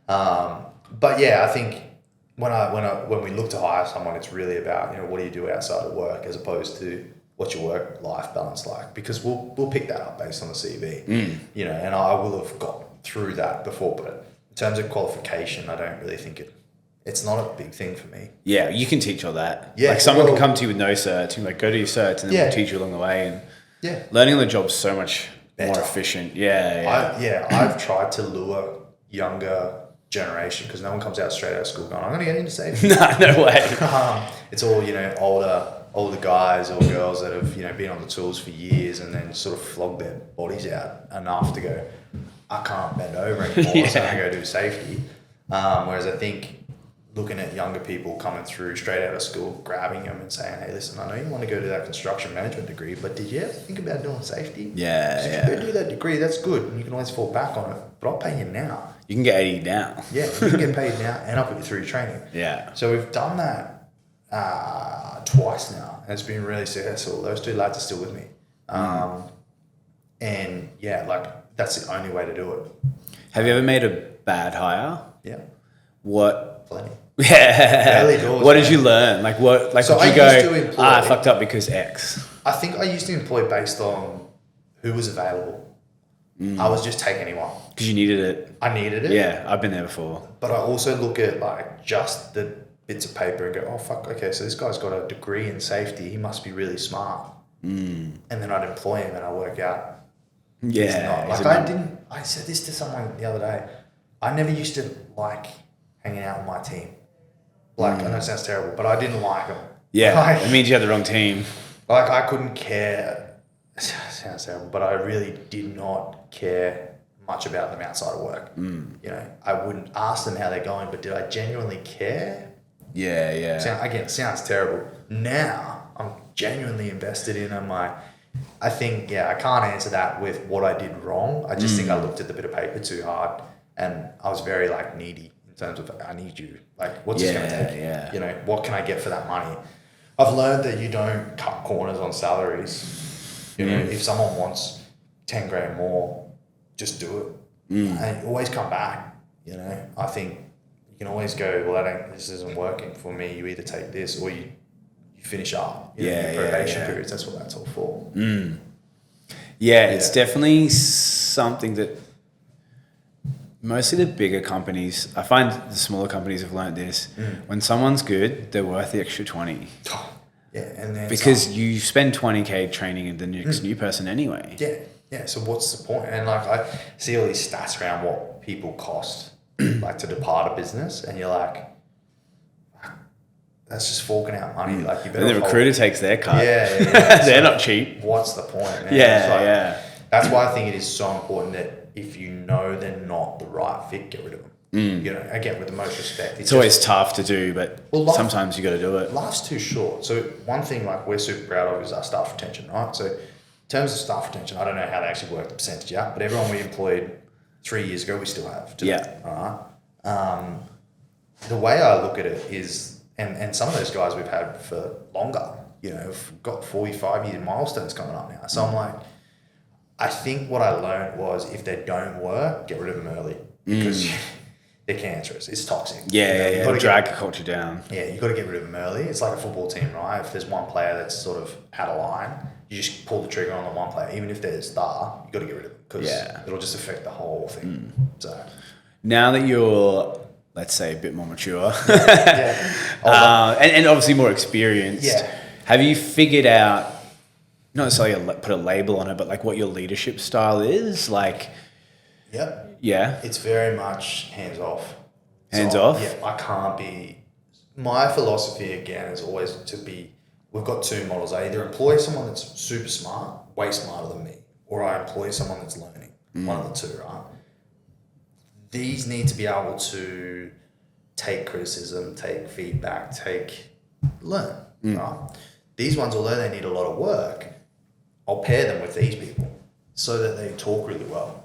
But I think when we look to hire someone, it's really about, what do you do outside of work as opposed to what's your work-life balance like? Because we'll pick that up based on the CV, and I will have got through that before, but in terms of qualification, I don't really think it's not a big thing for me. Yeah, you can teach all that. Like someone can come to you with no certs, and like go to your certs, and then we'll teach you along the way. And learning on the job's so much more efficient. I've tried to lure younger generation, because no one comes out straight out of school going, I'm going to get into safety. No way. It's all older guys or girls that have been on the tools for years and then sort of flogged their bodies out enough to go, I can't bend over anymore, so I'm going to go do safety. Whereas I think looking at younger people coming through straight out of school, grabbing them and saying, hey, listen, I know you want to go to that construction management degree, but did you ever think about doing safety? If you go do that degree, that's good, and you can always fall back on it, but I'll pay you now. You can get 80 now. You can get paid now, and I'll put you through your training. So we've done that twice now, and it's been really successful. Those two lads are still with me. And that's the only way to do it. Have you ever made a bad hire? Yeah. What? Plenty. Early doors, what did you learn? Like what? Like so did you go? I fucked up because X. I think I used to employ based on who was available. I was just take anyone. Because you needed it. I needed it. Yeah, I've been there before. But I also look at like just the bits of paper and go, oh fuck, okay, so this guy's got a degree in safety. He must be really smart. And then I'd employ him and I work out. I didn't. I said this to someone the other day. I never used to like hanging out with my team. Like, I know it sounds terrible, but I didn't like them. Yeah, like, it means you had the wrong team. Like, I couldn't care. It sounds terrible, but I really did not care much about them outside of work. You know, I wouldn't ask them how they're going, but did I genuinely care? Yeah. Again, sounds terrible. Now, I'm genuinely invested in them. I think, I can't answer that with what I did wrong. I just think I looked at the bit of paper too hard, and I was very, like, needy in terms of, I need you. Like, what's this going to take? Yeah. You know, what can I get for that money? I've learned that you don't cut corners on salaries. You know, if someone wants 10 grand more, just do it. And you always come back. You know, I think you can always go, well, this isn't working for me. You either take this or you finish up. You know, your probation periods. That's what that's all for. Yeah, it's definitely something that mostly the bigger companies, I find the smaller companies have learned this. When someone's good, they're worth the extra 20. Yeah, and then because you spend 20K training the next new person anyway. Yeah. So what's the point? And like I see all these stats around what people cost, like to depart a business, and you're like, that's just forking out money. Like you better. And the recruiter takes their cut. Yeah. They're not cheap. What's the point? Man? Yeah. That's why I think it is so important that if you know they're not the right fit, get rid of them. You know, again, with the most respect. It's always tough to do, but sometimes you got to do it. Life's too short. So one thing like we're super proud of is our staff retention, right? So in terms of staff retention, I don't know how they actually work the percentage out, but everyone we employed 3 years ago, we still have today. All right. The way I look at it is, and some of those guys we've had for longer, you know, have got 45-year milestones coming up now. So I'm like, I think what I learned was if they don't work, get rid of them early because they're cancerous. It's toxic. Yeah. Drag culture down. Yeah, you got to get rid of them early. It's like a football team, right? If there's one player that's sort of out of line, you just pull the trigger on the one player. Even if they're a star, you got to get rid of them because it'll just affect the whole thing. So now that you're, let's say, a bit more mature, and obviously more experienced, have you figured out, not necessarily put a label on it, but like what your leadership style is? Like, it's very much hands off. Off? Yeah, I can't be. My philosophy again is always to be. We've got two models. I either employ someone that's super smart, way smarter than me, or I employ someone that's learning. One of the two, right? These need to be able to take criticism, take feedback, learn. Right? These ones, although they need a lot of work, I'll pair them with these people so that they talk really well.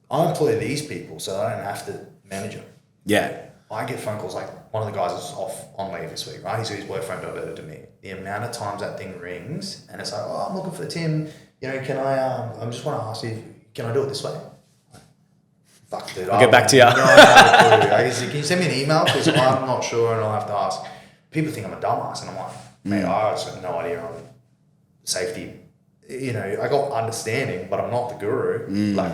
I employ these people so I don't have to manage them. Yeah. I get phone calls like one of the guys is off on leave this week, right? He's got his work phone diverted to me. The amount of times that thing rings and it's like, oh, I'm looking for Tim. You know, can I just want to ask you, can I do it this way? Fuck, dude. I'll get back to you. Can you send me an email? Because I'm not sure and I'll have to ask. People think I'm a dumbass and I'm like, mate, I just have no idea on safety. You know, I got understanding, but I'm not the guru. Like,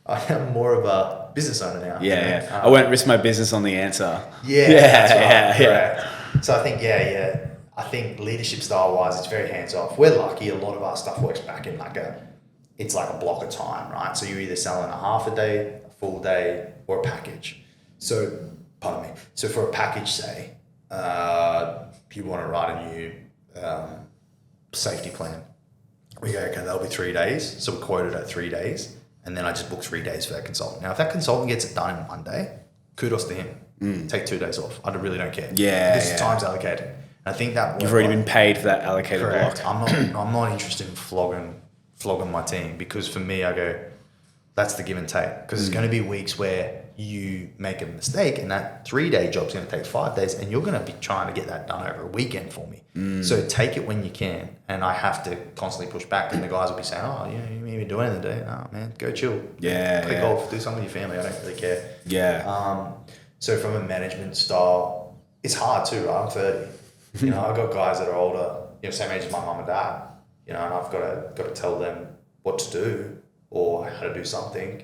I am more of a business owner now. Yeah. I won't risk my business on the answer. That's right. So I think, I think leadership style wise, it's very hands off. We're lucky. A lot of our stuff works back in it's like a block of time, right? So you're either selling a half a day, a full day, or a package. So, pardon me. So for a package, say, you want to write a new safety plan. We go, okay, that'll be 3 days. So we quoted at 3 days. And then I just book 3 days for that consultant. Now, if that consultant gets it done in 1 day, kudos to him. Take 2 days off. I really don't care. Because time's allocated. And I think that you've already been paid for that allocated block. I'm not interested in flogging my team because for me, I go, that's the give and take. Because there's going to be weeks where you make a mistake and that 3 day job's going to take 5 days and you're going to be trying to get that done over a weekend for me. So take it when you can. And I have to constantly push back and the guys will be saying, oh, you ain't even doing anything today. No, man, go chill. Play golf, do something with your family. I don't really care. So from a management style, it's hard too, right? I'm 30. You know, I've got guys that are older, you know, same age as my mum and dad, you know, and I've got to tell them what to do or how to do something.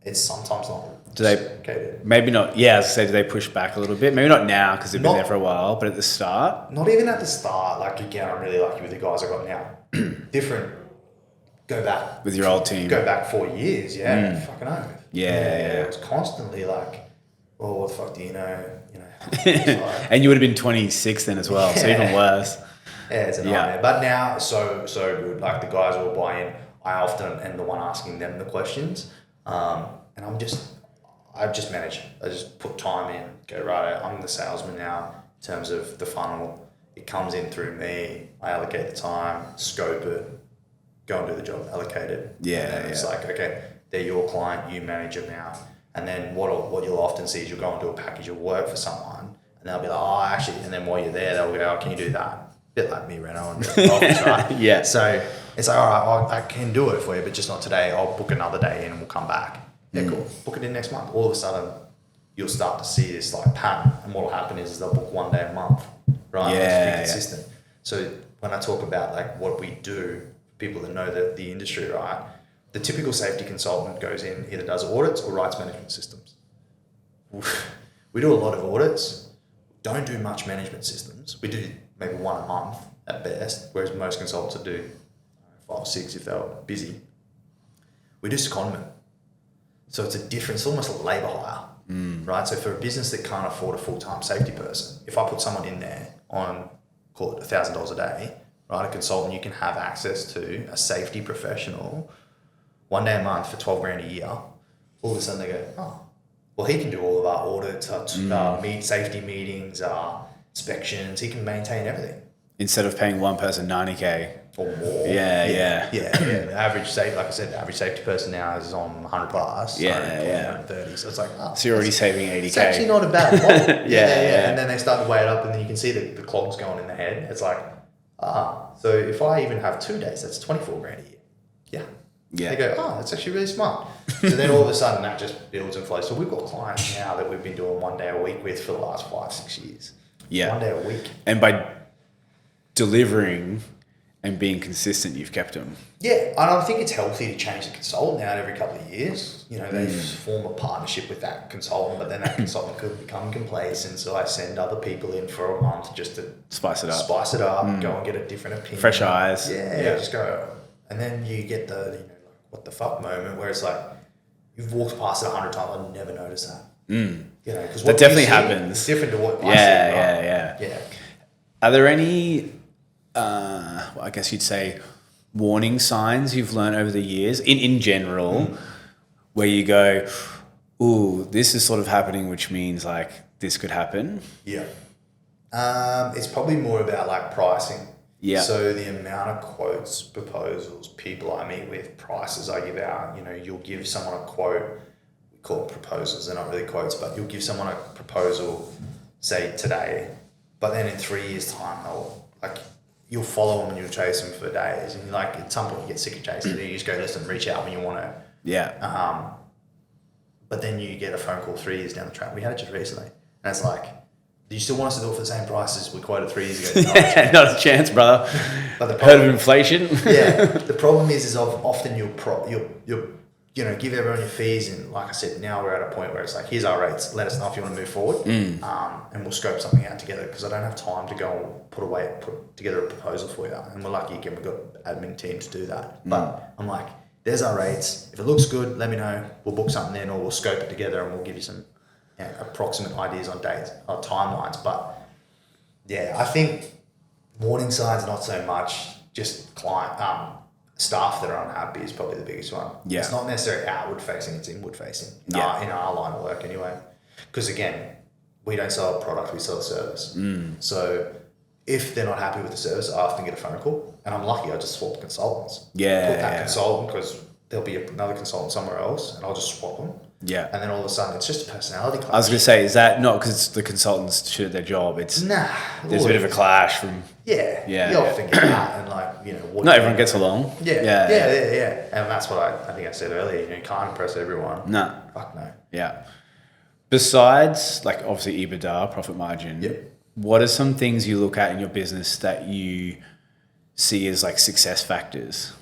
It's sometimes not. Do they? Maybe not. Yeah, as I say, do they push back a little bit? Maybe not now because they've been there for a while, but at the start. Not even at the start. Like again, I'm really lucky with the guys I got now. Different go back with your old team. Go back 4 years, fucking oath. Yeah. It was constantly like, oh, what the fuck do you know? Like, and you would have been 26 then as well, so even worse. Yeah, it's a nightmare. But now, so good. Like the guys will buy in. I often am the one asking them the questions, and I just manage. I just put time in. Go right. I'm the salesman now in terms of the funnel. It comes in through me. I allocate the time, scope it, go and do the job, allocate it. And it's like, okay, they're your client. You manage them now. And then what you'll often see is you'll go and do a package of work for someone, and they'll be like, oh, actually, and then while you're there, they'll go, oh, can you do that? A bit like me, Reno, and the office, right? Yeah. So it's like, all right, I can do it for you, but just not today. I'll book another day in and we'll come back. Yeah, cool. Book it in next month. All of a sudden, you'll start to see this like pattern, and what will happen is they'll book 1 day a month, right? Yeah. It's consistent. So when I talk about like what we do, people that know the industry, right? The typical safety consultant goes in, either does audits or writes management systems. We do a lot of audits, don't do much management systems. We do maybe 1 a month at best, whereas most consultants would do 5 or 6 if they were busy. We do secondment. So it's it's almost a labour hire, right? So for a business that can't afford a full-time safety person, if I put someone in there on, call it $1,000 a day, right? A consultant, you can have access to a safety professional 1 day a month for 12 grand a year. All of a sudden they go, oh, well, he can do all of our audits, safety meetings, inspections. He can maintain everything. Instead of paying one person 90K. Or more. Yeah. The average the average safety person now is on 100 plus. 130. So it's like, so you're already saving 80K. It's actually not a bad model. Yeah. And then they start to weigh it up, and then you can see the clogs going in the head. It's like, so if I even have 2 days, that's 24 grand a year. Yeah. They go, oh, that's actually really smart. So then all of a sudden that just builds and flows. So we've got clients now that we've been doing 1 day a week with for the last 5-6 years. Yeah. 1 day a week. And by delivering and being consistent, you've kept them. Yeah, and I think it's healthy to change the consultant out every couple of years. They form a partnership with that consultant, but then that consultant could become complacent. So I send other people in for a month just to spice it up, go and get a different opinion. Fresh eyes. Yeah, just go. And then you get the, what the fuck moment where it's like, you've walked past it 100 times, I've never noticed that. Because that definitely happens. It's different to what I see. Yeah. Are there any, I guess you'd say, warning signs you've learned over the years in general, where you go, ooh, this is sort of happening, which means like this could happen? Yeah. It's probably more about like pricing. Yeah. So the amount of quotes, proposals, people I meet with, prices I give out, you'll give someone a quote, we call it proposals, they're not really quotes, but you'll give someone a proposal, say today, but then in 3 years' time, you'll follow them and you'll chase them for days. And at some point you get sick of chasing them. You just go, listen, reach out when you want to. Yeah. But then you get a phone call 3 years down the track. We had it just recently. And it's like, do you still want us to do it for the same price as we quoted 3 years ago? Not a chance, brother. But the heard of inflation? Yeah. The problem is often you'll give everyone your fees, and like I said, now we're at a point where it's like, here's our rates. Let us know if you want to move forward, and we'll scope something out together, because I don't have time to go and put together a proposal for you. And we're lucky again, we've got an admin team to do that. But I'm like, there's our rates. If it looks good, let me know. We'll book something in, or we'll scope it together, and we'll give you some approximate ideas on dates or timelines. But yeah, I think warning signs, not so much. Just client staff that are unhappy is probably the biggest one. Yeah. It's not necessarily outward facing, it's inward facing in our line of work anyway. Because again, we don't sell a product, we sell a service. So if they're not happy with the service, I often get a phone call, and I'm lucky, I just swap consultants. Put that consultant, because there'll be another consultant somewhere else, and I'll just swap them. Yeah. And then all of a sudden it's just a personality clash. I was going to say, is that not because the consultants should their job? It's there's a bit of a clash from... Yeah. You often get that, and not everyone gets along. Yeah. And that's what I think I said earlier. You can't impress everyone. No. Fuck no. Yeah. Besides, obviously EBITDA, profit margin, what are some things you look at in your business that you see as success factors?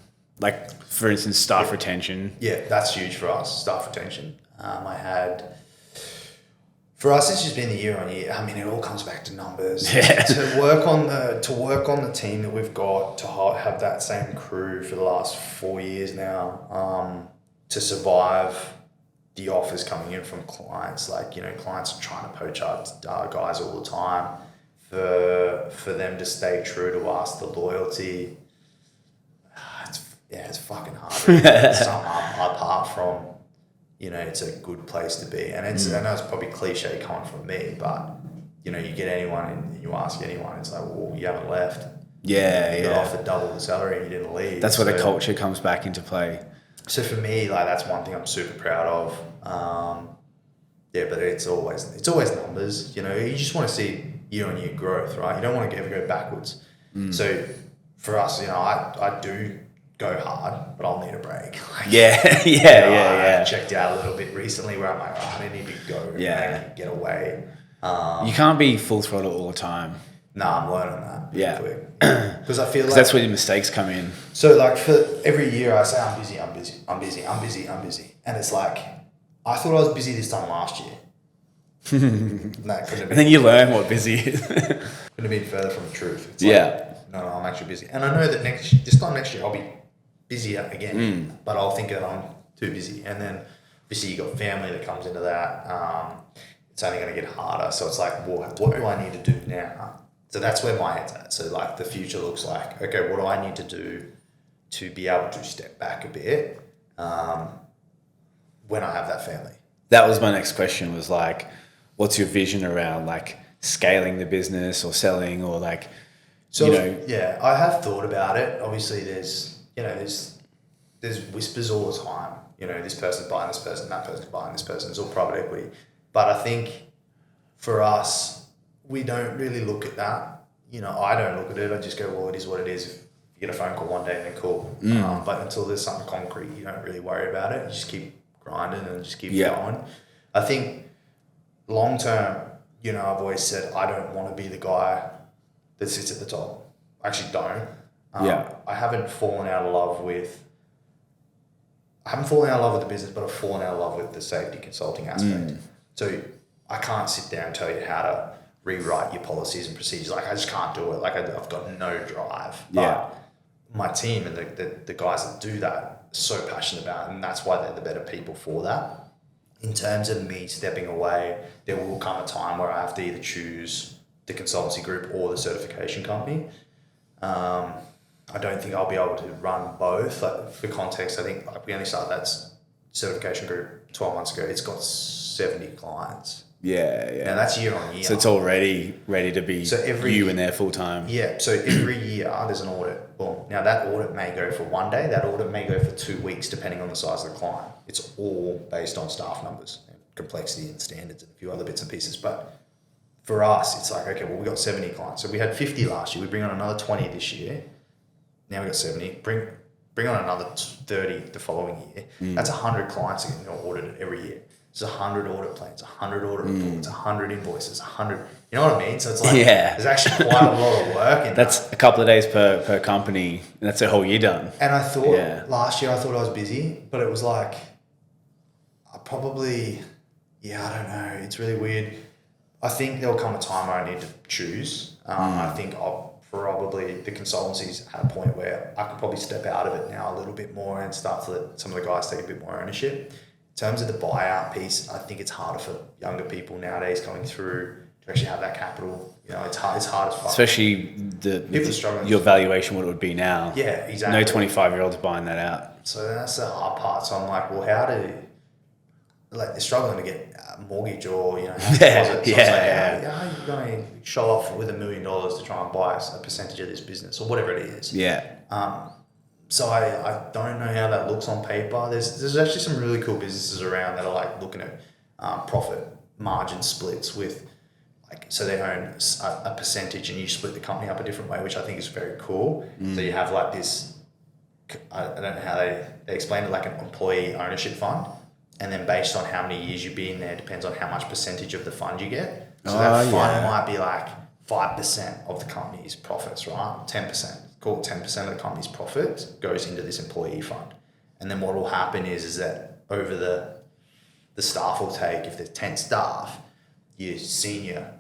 For instance, staff retention. Yeah, that's huge for us, staff retention. I had For us, it's just been the year on year. I mean, it all comes back to numbers. Yeah. To work on the team that we've got, to have that same crew for the last 4 years now, to survive the offers coming in from clients. Like, clients are trying to poach our guys all the time. For them to stay true to us, the loyalty. It's fucking hard. Apart from, it's a good place to be. And I know it's probably cliche coming from me, but, you get anyone and you ask anyone, it's like, well, you haven't left. Yeah, you got offered double the salary and you didn't leave. That's where the culture comes back into play. So for me, like, that's one thing I'm super proud of. But it's always numbers. You just want to see year-on-year growth, right? You don't want to ever go backwards. So for us, I do go hard, but I'll need a break. I checked out a little bit recently where I'm like, I need to go and get away. You can't be full throttle all the time. No, I'm learning that. Quick. Because I feel like that's where the mistakes come in. So like for every year I say I'm busy. And it's like, I thought I was busy this time last year. That couldn't have been. And then you learn what busy is. Couldn't have been further from the truth. It's no, I'm actually busy. And I know that this time next year I'll be busier again, but I'll think that I'm too busy. And then obviously you got family that comes into that. It's only going to get harder. So it's like, well, what do I need to do now? So that's where my head's at. So like the future looks like, okay, what do I need to do to be able to step back a bit when I have that family? That was my next question, was like, what's your vision around like scaling the business or selling or like, Yeah, I have thought about it. Obviously there's whispers all the time. This person's buying this person, that person's buying this person. It's all private equity. But I think for us, we don't really look at that. I don't look at it. I just go, well, it is what it is. If you get a phone call one day, then cool. But until there's something concrete, you don't really worry about it. You just keep grinding and just keep going. I think long term, I've always said I don't want to be the guy that sits at the top. I actually don't. I haven't fallen out of love with the business, but I've fallen out of love with the safety consulting aspect. So I can't sit there and tell you how to rewrite your policies and procedures. Like, I just can't do it. Like, I've got no drive. But my team and the guys that do that are so passionate about it, and that's why they're the better people for that. In terms of me stepping away, there will come a time where I have to either choose the consultancy group or the certification company. I don't think I'll be able to run both. Like, for context, I think we only started that certification group 12 months ago. It's got 70 clients. Now that's year on year. So it's already ready to be you in there full time. Yeah. So every year there's an audit. Boom. Now that audit may go for one day. That audit may go for 2 weeks, depending on the size of the client. It's all based on staff numbers, and complexity and standards and a few other bits and pieces. But for us, it's like, okay, well, we got 70 clients. So we had 50 last year. We bring on another 20 this year. Now we got 70. Bring on another 30 the following year. That's 100 clients getting audited every year. It's 100 audit plans, 100 audit reports, 100 invoices, 100. You know what I mean? So it's like there's actually quite a lot of work in that's that. A couple of days per company, and that's a whole year done. And I thought last year I was busy, but it was like I probably I don't know. It's really weird. I think there'll come a time where I need to choose. I think the consultancies at a point where I could probably step out of it now a little bit more and start to let some of the guys take a bit more ownership. In terms of the buyout piece, I think it's harder for younger people nowadays coming through to actually have that capital. It's hard as fuck. Especially people are struggling. Your valuation, what it would be now. Yeah, exactly. No 25-year-olds buying that out. So that's the hard part. So I'm like, well, they're struggling to get a mortgage or, have deposits. You're going to show off with $1 million to try and buy a percentage of this business or whatever it is. So I don't know how that looks on paper. There's actually some really cool businesses around that are like looking at profit margin splits with so they own a percentage and you split the company up a different way, which I think is very cool. So you have like this, I don't know how they explain it, like an employee ownership fund. And then based on how many years you've been there, depends on how much percentage of the fund you get. So that fund might be like 5% of the company's profits, right? 10%. Call it 10% of the company's profits goes into this employee fund. And then what will happen is that over the staff will take, if there's 10 staff, your senior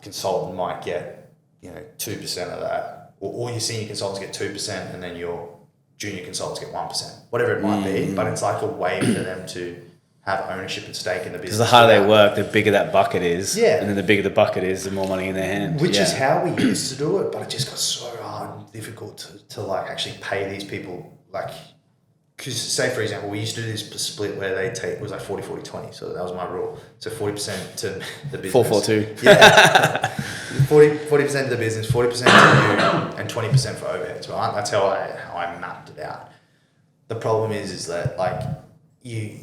consultant might get, 2% of that, or your senior consultants get 2%, and then your junior consultants get 1%, whatever it might be. But it's like a way for them to have ownership and stake in the business. Because the harder they work, the bigger that bucket is. Yeah. And then the bigger the bucket is, the more money in their hand. Which is how we used to do it, but it just got so hard and difficult to like actually pay these people. Like, because say for example, we used to do this split where they take, it was like 40-40-20. So that was my rule. So 40% to the business. 4-4-2. Yeah. 40% to the business, 40% to you, and 20% for overheads, right? That's how I mapped it out. The problem is that like you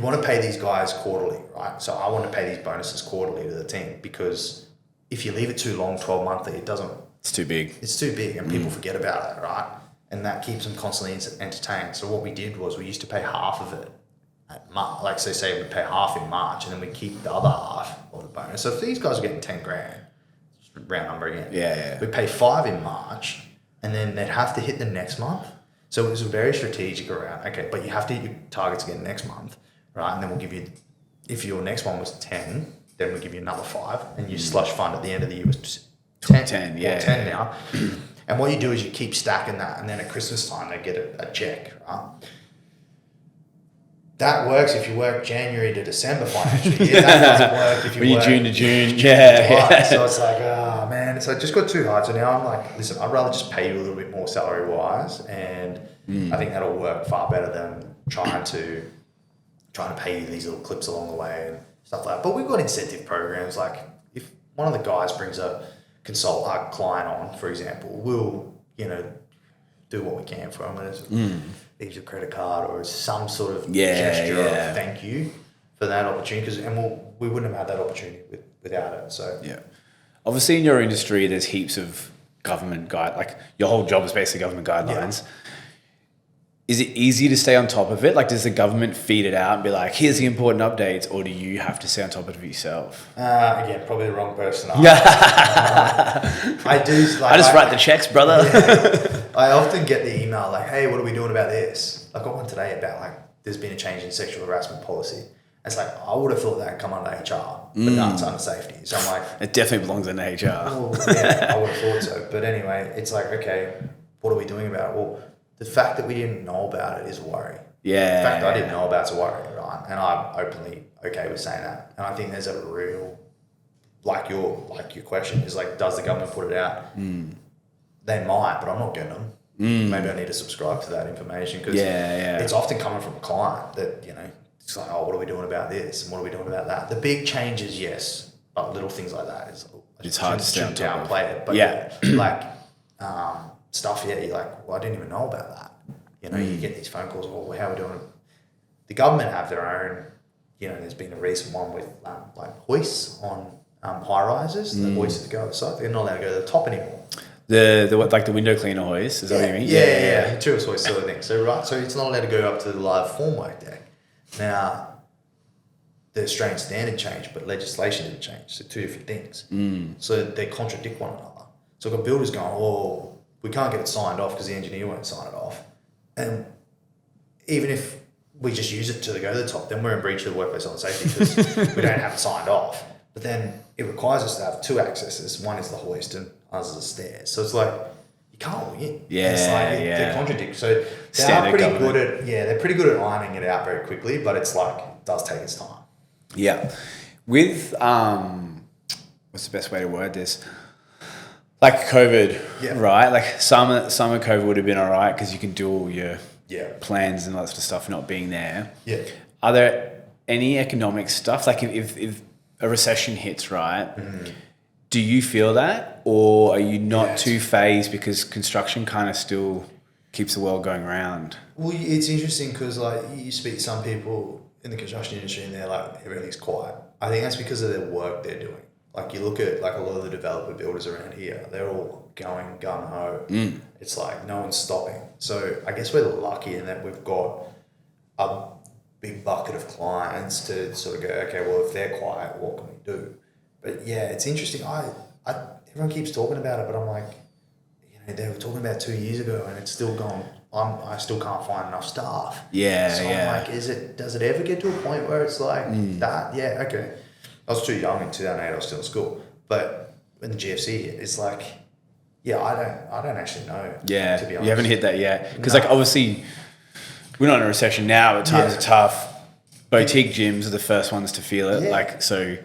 want to pay these guys quarterly, right? So I want to pay these bonuses quarterly to the team, because if you leave it too long, 12 monthly, it's too big. It's too big, and people forget about it, right? And that keeps them constantly entertained. So what we did was we used to pay half of it at March. Like, so say we pay half in March, and then we keep the other half of the bonus. So if these guys are getting 10 grand, round number again, we pay 5 in March, and then they'd have to hit the next month. So it was very strategic around, okay, but you have to hit your targets again next month, right? And then we'll give you, if your next one was 10, then we'll give you another 5, and your slush fund at the end of the year was 10 now. And what you do is you keep stacking that, and then at Christmas time they get a check, right? That works if you work January to December financial year. That doesn't work if you work June to June. So it's like, oh man, so it just got too hard. So now I'm like, listen, I'd rather just pay you a little bit more salary wise, and I think that'll work far better than trying to pay you these little clips along the way and stuff like that. But we've got incentive programs. Like if one of the guys brings a client on, for example, we'll, do what we can for them. And leaves your credit card or some sort of gesture of thank you for that opportunity. And we wouldn't have had that opportunity without it. So obviously in your industry, there's heaps of government like your whole job is basically government guidelines. Yeah. Is it easy to stay on top of it? Like, does the government feed it out and be like, here's the important updates, or do you have to stay on top of it yourself? Again, probably the wrong person. Yeah. I do. Like, I just write the checks, brother. Yeah. I often get the email like, hey, what are we doing about this? I got one today about like, there's been a change in sexual harassment policy. It's like, I would have thought that would come under HR, but no, it's under safety. So I'm like... It definitely belongs under HR. Well, yeah, I would have thought so. But anyway, it's like, okay, what are we doing about it? Well, the fact that we didn't know about it is a worry. Yeah. The fact that I didn't know about it's a worry, right? And I'm openly okay with saying that. And I think there's a real, like your question is like, does the government put it out? They might, but I'm not getting them. Maybe I need to subscribe to that information, because it's often coming from a client that, it's like, oh, what are we doing about this? And what are we doing about that? The big changes, yes, but little things like that it's hard to stay on top of. Downplay it. But stuff, you're like, well, I didn't even know about that. You get these phone calls, well, how are we doing it? The government have their own, there's been a recent one with like hoists on high-rises, the hoists that go up the side, they're not allowed to go to the top anymore. The window cleaner hoist, is that what you mean? Yeah. Materials hoist sort of thing. So it's not allowed to go up to the live formwork deck. Now, the Australian standard changed, but legislation didn't change. So two different things. So they contradict one another. So the builder's going, oh, we can't get it signed off because the engineer won't sign it off. And even if we just use it to go to the top, then we're in breach of the workplace health and safety because we don't have it signed off. But then it requires us to have 2 accesses. One is the hoist and others are the stairs. So it's like, you can't win. They contradict. So they're pretty good at ironing it out very quickly, but it's like, it does take its time. Yeah. With, what's the best way to word this? Like COVID, right? Like summer COVID would have been all right because you can do all your plans and all that sort of stuff not being there. Yeah. Are there any economic stuff? Like if a recession hits, right? Do you feel that, or are you not too phased because construction kind of still keeps the world going round? Well, it's interesting because like you speak to some people in the construction industry and they're like, everything's quiet. I think that's because of the work they're doing. Like you look at like a lot of the developer builders around here, they're all going gung-ho. It's like no one's stopping. So I guess we're lucky in that we've got a big bucket of clients to sort of go, okay, well, if they're quiet, what can we do? But yeah, it's interesting. Everyone keeps talking about it, but I'm like, they were talking about 2 years ago and it's still gone I still can't find enough staff. Yeah, so yeah. I'm like, does it ever get to a point where it's like that? Yeah, okay. I was too young in 2008. I was still in school, but when the GFC hit, it's like, yeah, I don't actually know. Yeah, to be honest, you haven't hit that yet. Because like obviously, we're not in a recession now, but times are tough. Boutique gyms are the first ones to feel it. Yeah. Like so.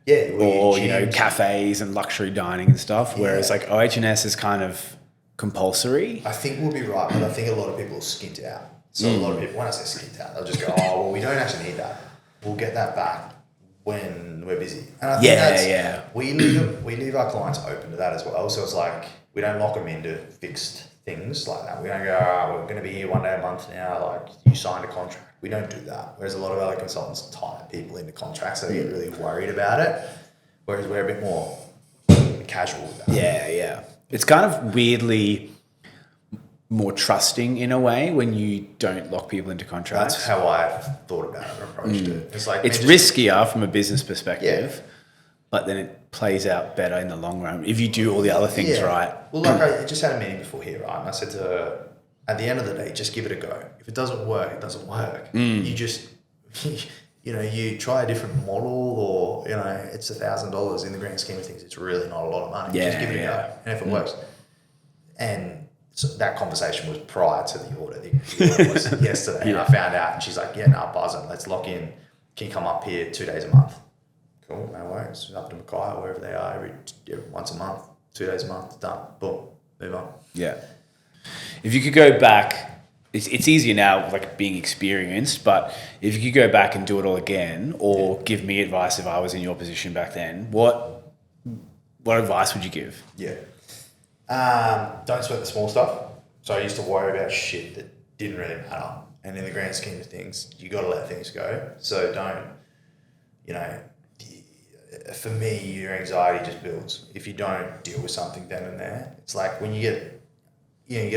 Yeah, Or cafes and luxury dining and stuff. Whereas like OH&S is kind of compulsory. I think we'll be right, but I think a lot of people skint out. So a lot of people, when I say skint out, they'll just go, oh, well, we don't actually need that. We'll get that back when we're busy. And I think we leave our clients open to that as well. So it's like, we don't lock them into fixed things like that. We don't go, oh, we're going to be here one day a month now, like you signed a contract. We don't do that. Whereas a lot of other consultants tie people into contracts, so they get really worried about it. Whereas we're a bit more casual about it. Yeah. It's kind of weirdly more trusting in a way when you don't lock people into contracts. That's how I've thought about it and approached it. It's like it's riskier from a business perspective, but then it plays out better in the long run if you do all the other things right. Well, like I just had a meeting before here, right? And I said to her, at the end of the day, just give it a go. If it doesn't work, it doesn't work. You just, you try a different model, or, it's $1,000 in the grand scheme of things. It's really not a lot of money. Just give it a go. And if it works. And so that conversation was prior to the order. The order was yesterday. And I found out, and she's like, buzzing. Let's lock in. Can you come up here 2 days a month? Cool, no worries. Up to Mackay, wherever they are, every once a month, 2 days a month, done. Boom, move on. Yeah. If you could go back, it's easier now, like being experienced, but if you could go back and do it all again, or give me advice if I was in your position back then, what advice would you give? Yeah. Don't sweat the small stuff. So I used to worry about shit that didn't really matter. And in the grand scheme of things, you got to let things go. So don't, for me, your anxiety just builds. If you don't deal with something then and there, it's like when you get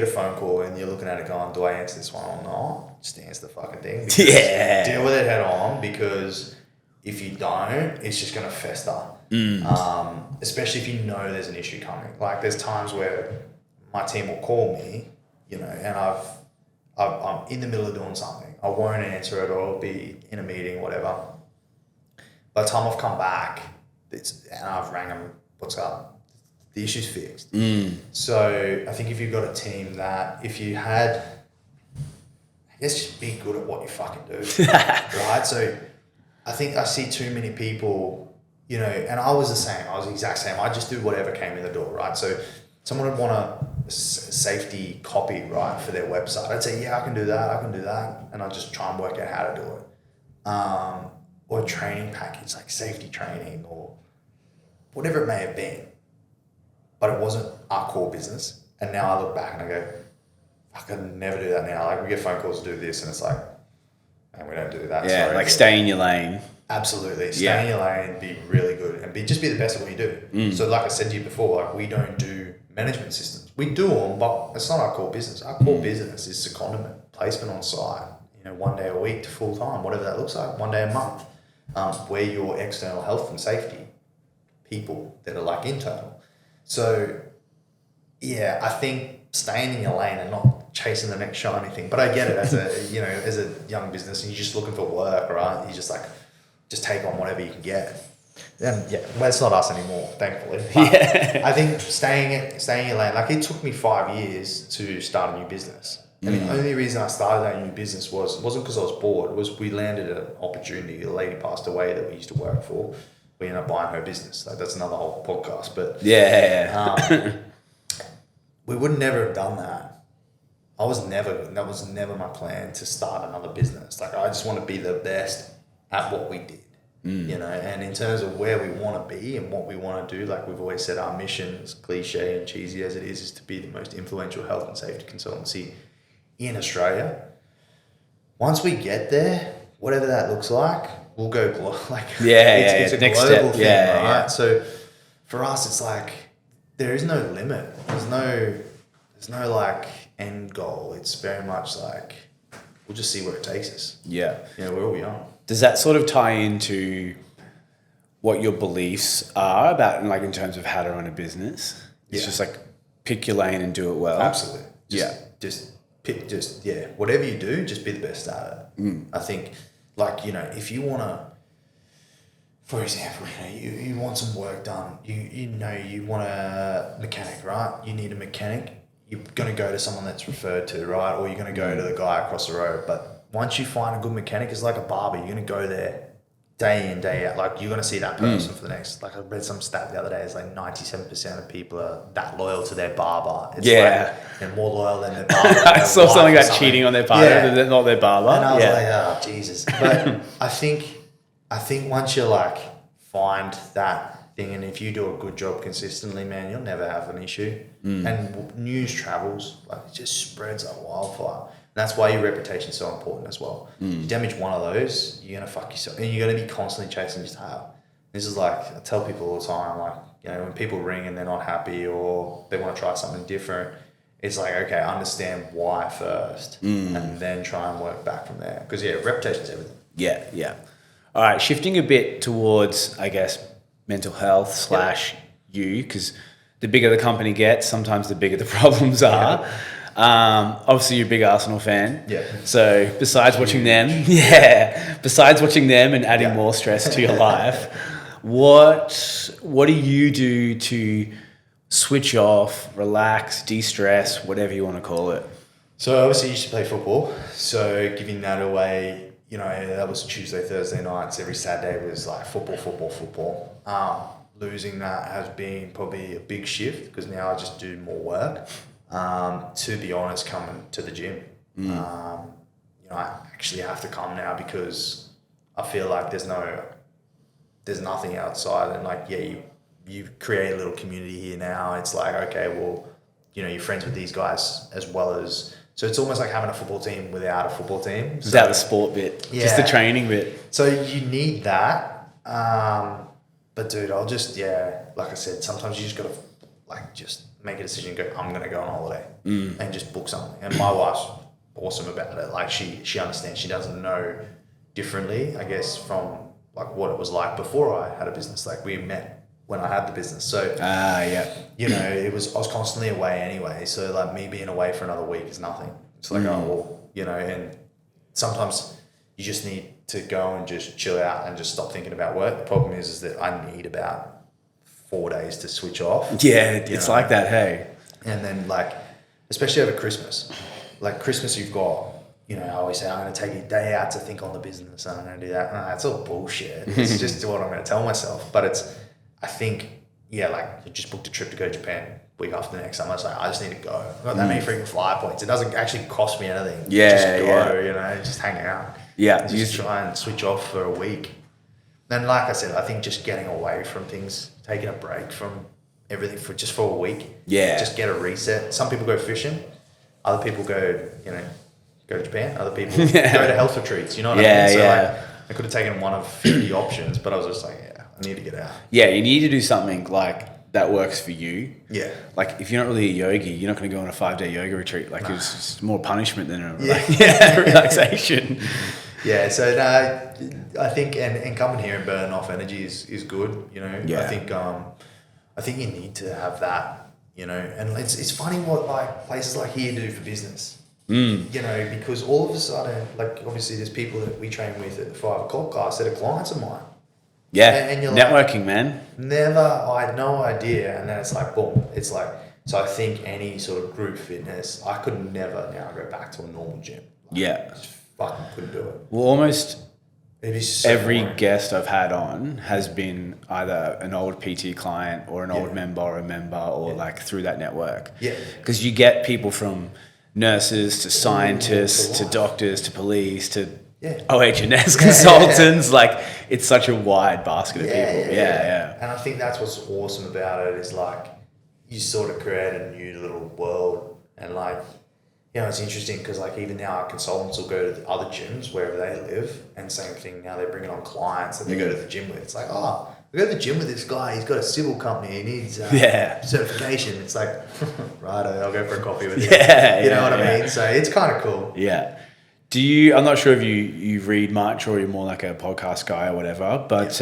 a phone call and you're looking at it going, do I answer this one or not? Just answer the fucking thing. Deal with it head on, because if you don't, it's just going to fester. Especially if you know there's an issue coming. Like there's times where my team will call me, and I'm in the middle of doing something. I won't answer it, or I'll be in a meeting, whatever. By the time I've come back, and I've rang them, what's up? The issue's fixed. So I think if you've got a team that, if you had, I guess just be good at what you fucking do, right? So I think I see too many people, and I was the same. I was the exact same. I just do whatever came in the door, right? So someone would want a safety copy, right, for their website. I'd say, I can do that. And I'd just try and work out how to do it. Or a training package, like safety training or whatever it may have been. But it wasn't our core business. And now I look back and I go, I could never do that now. Like we get phone calls to do this and it's like, man, we don't do that. Yeah, sorry. Like stay in your lane. Absolutely. Stay in your lane, be really good and just be the best at what you do. So like I said to you before, like we don't do management systems. We do them, but it's not our core business. Our core business is secondment, placement on site, 1 day a week to full time, whatever that looks like, 1 day a month. We're your external health and safety people that are like internal. So, I think staying in your lane and not chasing the next shiny thing. But I get it as a young business, and you're just looking for work, right? You just take on whatever you can get. And well, it's not us anymore, thankfully. But I think staying in your lane. Like it took me 5 years to start a new business, and the only reason I started that new business wasn't because I was bored. Was we landed an opportunity. A lady passed away that we used to work for. We ended up buying her business. Like that's another whole podcast. But we would never have done that. That was never my plan to start another business. Like I just want to be the best at what we did. And in terms of where we want to be and what we want to do, like we've always said, our mission, as cliche and cheesy as it is to be the most influential health and safety consultancy in Australia. Once we get there, whatever that looks like, we'll go it's a next global step. thing, right? So for us, it's like there is no limit. There's no like end goal. It's very much like we'll just see where it takes us. Yeah, where are we on? Does that sort of tie into what your beliefs are about, like in terms of how to run a business? It's just like pick your lane and do it well. Absolutely. Just whatever you do, just be the best at it. I think, like, you know, if you want to, for example, you know, you want some work done, you want a mechanic, right? You need a mechanic. You're going to go to someone that's referred to, right? Or you're going to go to the guy across the road. But once you find a good mechanic, it's like a barber. You're going to go there day in, day out. Like, you're going to see that person for the next, like, I read some stat the other day, it's like 97% of people are that loyal to their barber. It's like, they're more loyal than their barber. I saw something about cheating on their partner, they're not their barber. And I was like, oh, Jesus. But I think once you, like, find that thing, and if you do a good job consistently, man, you'll never have an issue. And news travels, like, it just spreads like wildfire. And that's why your reputation is so important as well. You damage one of those, you're gonna fuck yourself, and you're gonna be constantly chasing your tail. This is like, I tell people all the time, like, you know, when people ring and they're not happy or they want to try something different, it's like, okay, understand why first, and then try and work back from there. Because reputation is everything. Yeah. All right, shifting a bit towards, I guess, mental health / you, because the bigger the company gets, sometimes the bigger the problems are. Obviously, you're a big Arsenal fan. Yeah. So besides watching them, and adding more stress to your life, what do you do to switch off, relax, de-stress, whatever you want to call it? So obviously, you used to play football. So giving that away, you know, that was Tuesday, Thursday nights. Every Saturday was like football. Losing that has been probably a big shift because now I just do more work. To be honest, coming to the gym, you know, I actually have to come now because I feel like there's nothing outside, and like, you create a little community here now. It's like, okay, well, you know, you're friends with these guys as well as. So it's almost like having a football team without a football team. Without the sport bit, just the training bit. So you need that. But dude, I'll just, like I said, sometimes you just got to like just make a decision and go, I'm going to go on holiday and just book something. And my wife's awesome about it. Like she understands, she doesn't know differently, I guess, from like what it was like before I had a business. Like we met when I had the business. So, you know, I was constantly away anyway. So like me being away for another week is nothing. It's like, oh, well, you know, and sometimes you just need to go and just chill out and just stop thinking about work. The problem is that I need about 4 days to switch off. Yeah, it's like that, hey. And then like, especially over Christmas, like Christmas you've got, you know, I always say, I'm going to take a day out to think on the business and I'm going to do that. That's all bullshit. It's just what I'm going to tell myself. But I think, like I just booked a trip to go to Japan week after next summer. It's like, I just need to go. I've got that many freaking fly points. It doesn't actually cost me anything. Just go, you know, just hang out. Yeah. Just try and switch off for a week. And like I said, I think just getting away from things, taking a break from everything for a week. Yeah. Just get a reset. Some people go fishing. Other people go to Japan. Other people go to health retreats. You know what I mean? So like, I could have taken one of 50 options, but I was just like, I need to get out. Yeah, you need to do something like that works for you. Yeah. Like if you're not really a yogi, you're not going to go on a 5-day yoga retreat. Like it's just more punishment than a relaxation. Yeah, so I think and coming here and burning off energy is good. You know, I think you need to have that. You know, and it's funny what like places like here do for business. You know, because all of a sudden, like obviously there's people that we train with at the 5 o'clock class that are clients of mine. Yeah, and you're networking, man. I had no idea, and then it's like boom. It's like, so I think any sort of group fitness, I could never now go back to a normal gym. Like, just fucking couldn't do it. Well, almost every boring. guest I've had on has been either an old PT client or an old member or like through that network. Yeah. Because you get people from nurses to scientists to doctors to police to OH&S consultants. Like it's such a wide basket of people. Yeah. And I think that's what's awesome about it is like you sort of create a new little world. And like, you know, it's interesting because like even now our consultants will go to the other gyms wherever they live, and same thing now they're bringing on clients that they go to the gym with. It's like, oh, we go to the gym with this guy, he's got a civil company, he needs certification. It's like, right, I'll go for a coffee with him. You know what I mean? So it's kind of cool. Yeah. I'm not sure if you read much or you're more like a podcast guy or whatever, but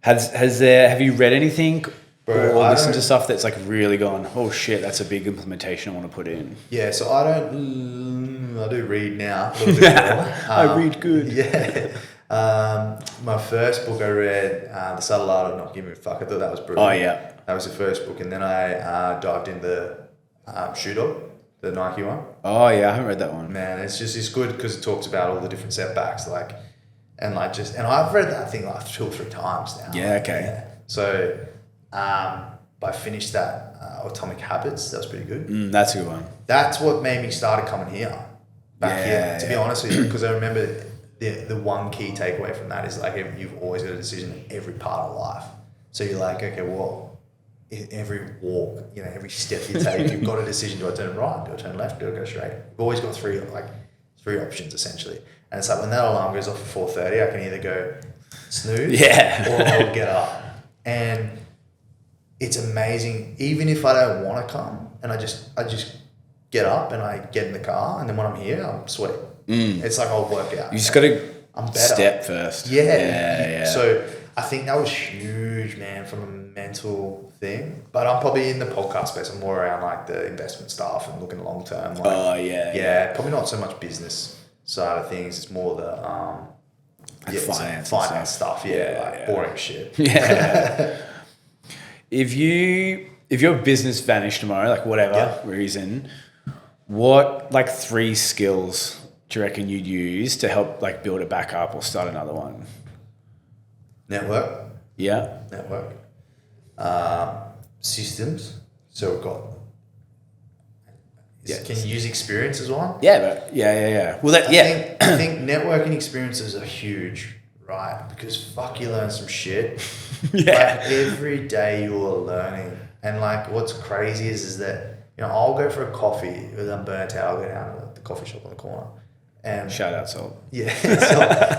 have you read anything Bro, or listen to stuff that's like really gone, oh shit, that's a big implementation I want to put in? Yeah, so I do read now a little bit more. I read good. Yeah. My first book I read, The Subtle Art of Not Giving a Fuck. I thought that was brilliant. Oh, yeah. That was the first book. And then I dived into Shoe Dog, the Nike one. Oh, yeah, I haven't read that one. Man, it's good because it talks about all the different setbacks. And I've read that thing like 2 or 3 times now. Yeah, okay. Yeah. So I finished that Atomic Habits. That was pretty good. That's a good one. That's what made me started coming here, back here, to be honest with you, because I remember the one key takeaway from that is like you've always got a decision in every part of life. So you're like, okay, well, every walk, every step you take, you've got a decision: do I turn right? Do I turn left? Do I go straight? You've always got three options essentially. And it's like when that alarm goes off at 4:30, I can either go snooze, or I'll get up. And it's amazing, even if I don't want to come, and I just get up and I get in the car, and then when I'm here, I'm sweet. It's like I'll work out. You just got to I'm better. Step first. Yeah. So I think that was huge, man, from a mental thing. But I'm probably in the podcast space. I'm more around like the investment stuff and looking long term. Yeah. Probably not so much business side of things. It's more the finance stuff. Boring shit. Yeah. If your business vanished tomorrow, like whatever reason, what like 3 skills do you reckon you'd use to help like build it back up or start another one? Network. Yeah. Network. Systems. So we've got. Can you use experience as well? Yeah. Well, I think networking experiences are huge, right? Because fuck, you learn some shit. Like every day you're learning, and like what's crazy is that I'll go for a coffee with I'm burnt out. I'll go down to the coffee shop on the corner, and shout out Salt. Yeah,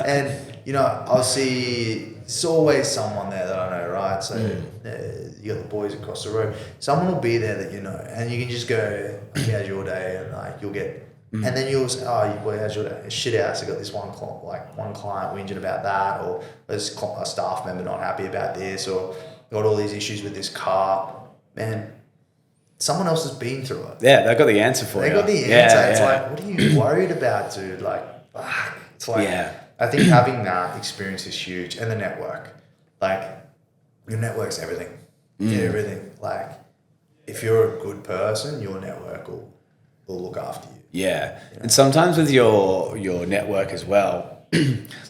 and I'll see. It's always someone there that I know, right? So you got the boys across the road. Someone will be there that and you can just go, "How's your day?" And like you'll get, and then you'll say, "Oh, boy, how's your day?" Shit ass. I got this one client whinging about that, or there's a staff member not happy about this, or got all these issues with this car. Man, someone else has been through it. Yeah, they got the answer for you. They got the answer. It's like, what are you worried about, dude? Like, fuck. It's like, I think having that experience is huge, and the network. Like, your network's everything. Everything. Like, if you're a good person, your network will look after you. Yeah. And sometimes with your network as well,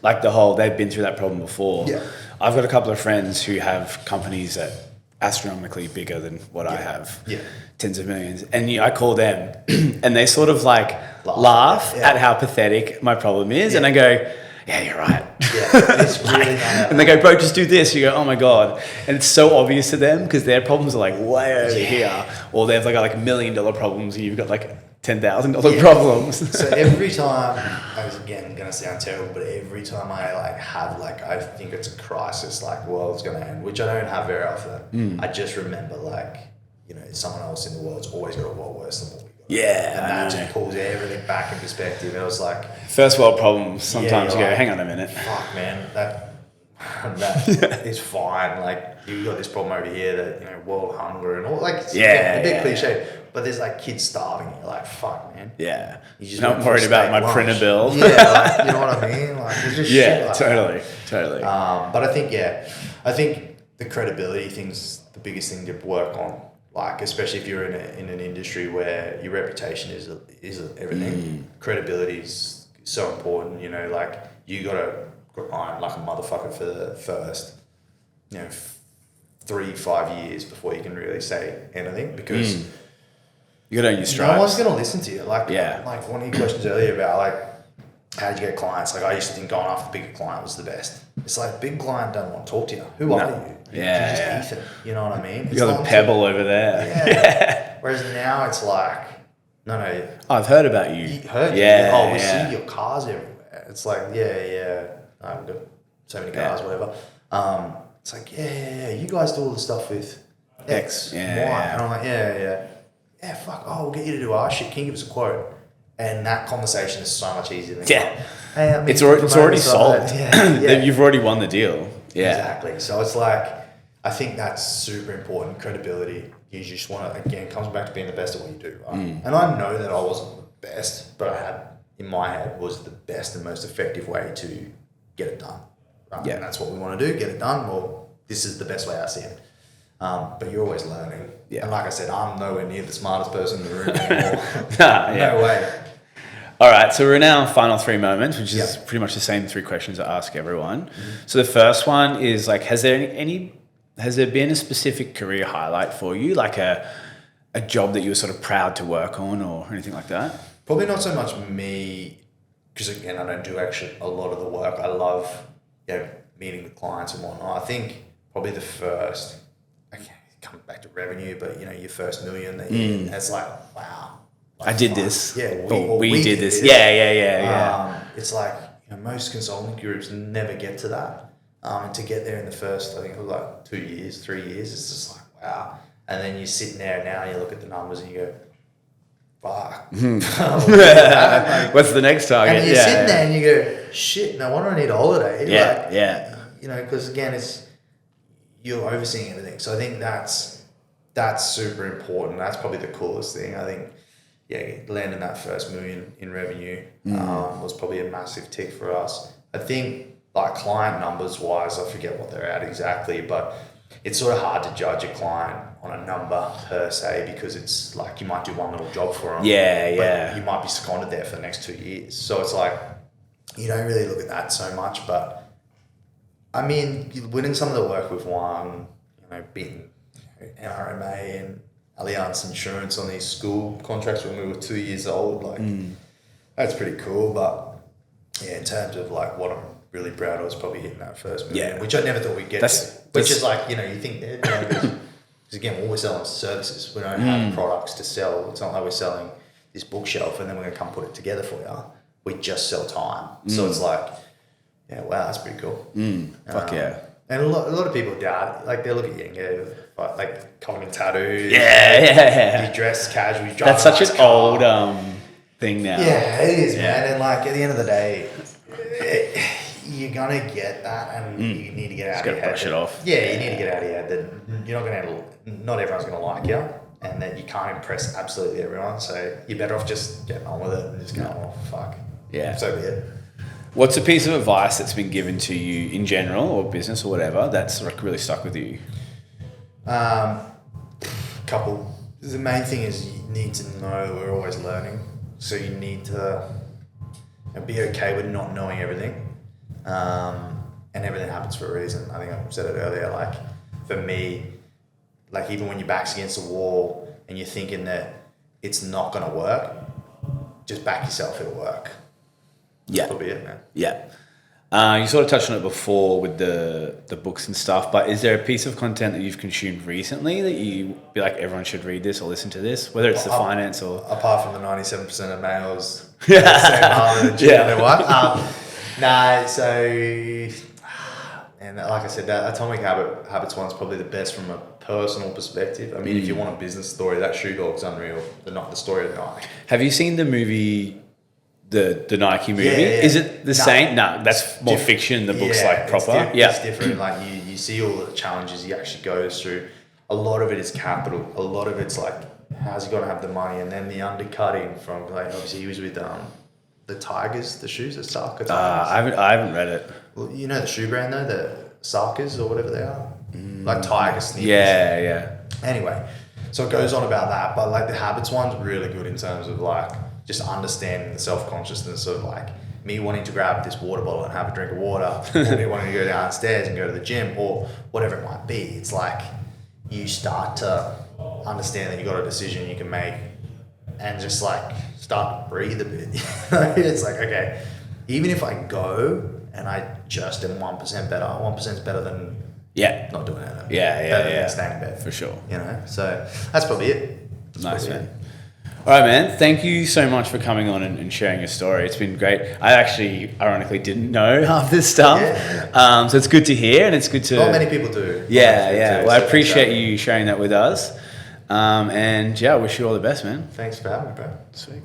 like they've been through that problem before. Yeah. I've got a couple of friends who have companies that astronomically bigger than what I have. Yeah. Tens of millions. And I call them and they sort of like laugh at how pathetic my problem is. Yeah. And I go, yeah, you're right. Yeah, it's really and they go, bro, just do this. You go, oh my God. And it's so obvious to them because their problems are like way over here. Or they've like $1 million problems and you've got like $10,000 problems. So every time, I was again going to sound terrible, but every time I I think it's a crisis, like world's going to end, which I don't have very often. I just remember someone else in the world's always got a lot worse than what we got. Yeah. And that just pulls everything back in perspective. And it was like... First world problems. Sometimes you go, hang on a minute. Fuck, man. That is fine. Like, you've got this problem over here that, world hunger and all, like, it's a bit cliche. But there's like kids starving and you're like, fuck, man. Yeah. You just not worried about my printer bill. Yeah, like, you know what I mean? Like, there's just shit like totally. But I think the credibility thing's the biggest thing to work on. Like, especially if you're in an industry where your reputation is everything. Credibility is so important. Like you gotta grind like a motherfucker for the first, 3-5 years before you can really say anything because you gotta own your stripes. No one's gonna listen to you. Like one of your questions earlier about like how did you get clients? Like I used to think going after the bigger client was the best. It's like big client don't want to talk to you. Who are you? You're just Ethan. You know what I mean? You got a pebble over there. Yeah. Whereas now it's like, no. I've heard about you. Heard you. We see your cars everywhere. It's like, I've got so many cars, whatever. It's like, you guys do all the stuff with X, Y. And I'm like, yeah, fuck, we'll get you to do our shit. Can you give us a quote? And that conversation is so much easier than it's already solved. You've already won the deal. Yeah. Exactly. So it's like, I think that's super important. Credibility. You just want to, again, it comes back to being the best at what you do, right? And I know that I wasn't the best, but I had, in my head, was the best and most effective way to get it done. Right? Yeah. And that's what we want to do, get it done. Well, this is the best way I see it. But you're always learning. Yeah. And like I said, I'm nowhere near the smartest person in the room anymore. Yeah. No way. All right, so we're now on final 3 moments, which is pretty much the same 3 questions I ask everyone. So the first one is like, has there been a specific career highlight for you, like a job that you were sort of proud to work on or anything like that? Probably not so much me, because again, I don't do actually a lot of the work. I love, meeting with clients and whatnot. I think probably the first, okay, it comes back to revenue, but your first million that you, it's like, wow. I did this. Yeah, we did this. Yeah. It's like, most consulting groups never get to that. And to get there in the first, I think it was like 2 years, 3 years, it's just like, wow. And then you're sitting there now, you look at the numbers and you go, fuck. What's the next target? And you're sitting there and you go, shit, no wonder I need a holiday. Yeah. Because again, you're overseeing everything. So I think that's super important. That's probably the coolest thing. I think, landing that first million in revenue was probably a massive tick for us. I think, like client numbers wise, I forget what they're at exactly, but it's sort of hard to judge a client on a number per se, because it's like you might do one little job for them. But you might be seconded there for the next 2 years. So it's like, you don't really look at that so much. But I mean, winning some of the work we've won, beating NRMA and Allianz Insurance on these school contracts when we were 2 years old, that's pretty cool. But in terms of like what I'm really proud of, is probably hitting that first million, which I never thought we'd get to. Which is like, you think that, because again, all we're selling is services. We don't have products to sell. It's not like we're selling this bookshelf and then we're going to come put it together for you. We just sell time. So it's like, wow, that's pretty cool. Fuck yeah. And a lot of people doubt, like they look at you and go, like covered in tattoos. Yeah. You dress casual. You drive That's such an car. old thing now. Yeah, it is, man. And like at the end of the day, you're gonna get that, and you need to get out of your head. Brush it off. Yeah, you need to get out of your head that you're not everyone's gonna like you, and that you can't impress absolutely everyone. So you're better off just getting on with it and just going, oh fuck. Yeah. So be it. What's a piece of advice that's been given to you in general or business or whatever that's like really stuck with you? Couple. The main thing is you need to know we're always learning. So you need to be okay with not knowing everything. And everything happens for a reason. I think I said it earlier. Like for me, like even when your back's against the wall and you're thinking that it's not going to work, just back yourself, it'll work. That'll be it, man. Yeah. You sort of touched on it before with the books and stuff, but is there a piece of content that you've consumed recently that you be like, everyone should read this or listen to this, whether it's the finance or... Apart from the 97% of males say harder than their wife. And like I said, that Atomic Habits one's probably the best from a personal perspective. I mean, if you want a business story, that Shoe Dog's unreal. The story of the night. Have you seen the movie... The Nike movie? Yeah. Is it the same? No, that's more fiction. The book's like proper. It's different. Like you see all the challenges he actually goes through. A lot of it is capital. A lot of it's like, how's he going to have the money? And then the undercutting from, like, obviously he was with the Tigers, the shoes, the Sarka Tigers. I haven't read it. Well, you know the shoe brand though, the Sarkas or whatever they are? Like Tiger sneakers. Yeah. Anyway, so it goes on about that. But like the Habits one's really good in terms of like, just understanding the self-consciousness of like me wanting to grab this water bottle and have a drink of water, or me wanting to go downstairs and go to the gym, or whatever it might be. It's like you start to understand that you got a decision you can make and just like start to breathe a bit. It's like, okay, even if I go and I just am 1% better, 1% is better than not doing it. Better than staying in bed. For sure. So that's probably it. Nice, man. All right, man. Thank you so much for coming on and sharing your story. It's been great. I actually, ironically, didn't know half this stuff. Yeah. So it's good to hear, and it's good to... Not many people do. Well, I appreciate you sharing that with us. And I wish you all the best, man. Thanks for having me, bro. Sweet.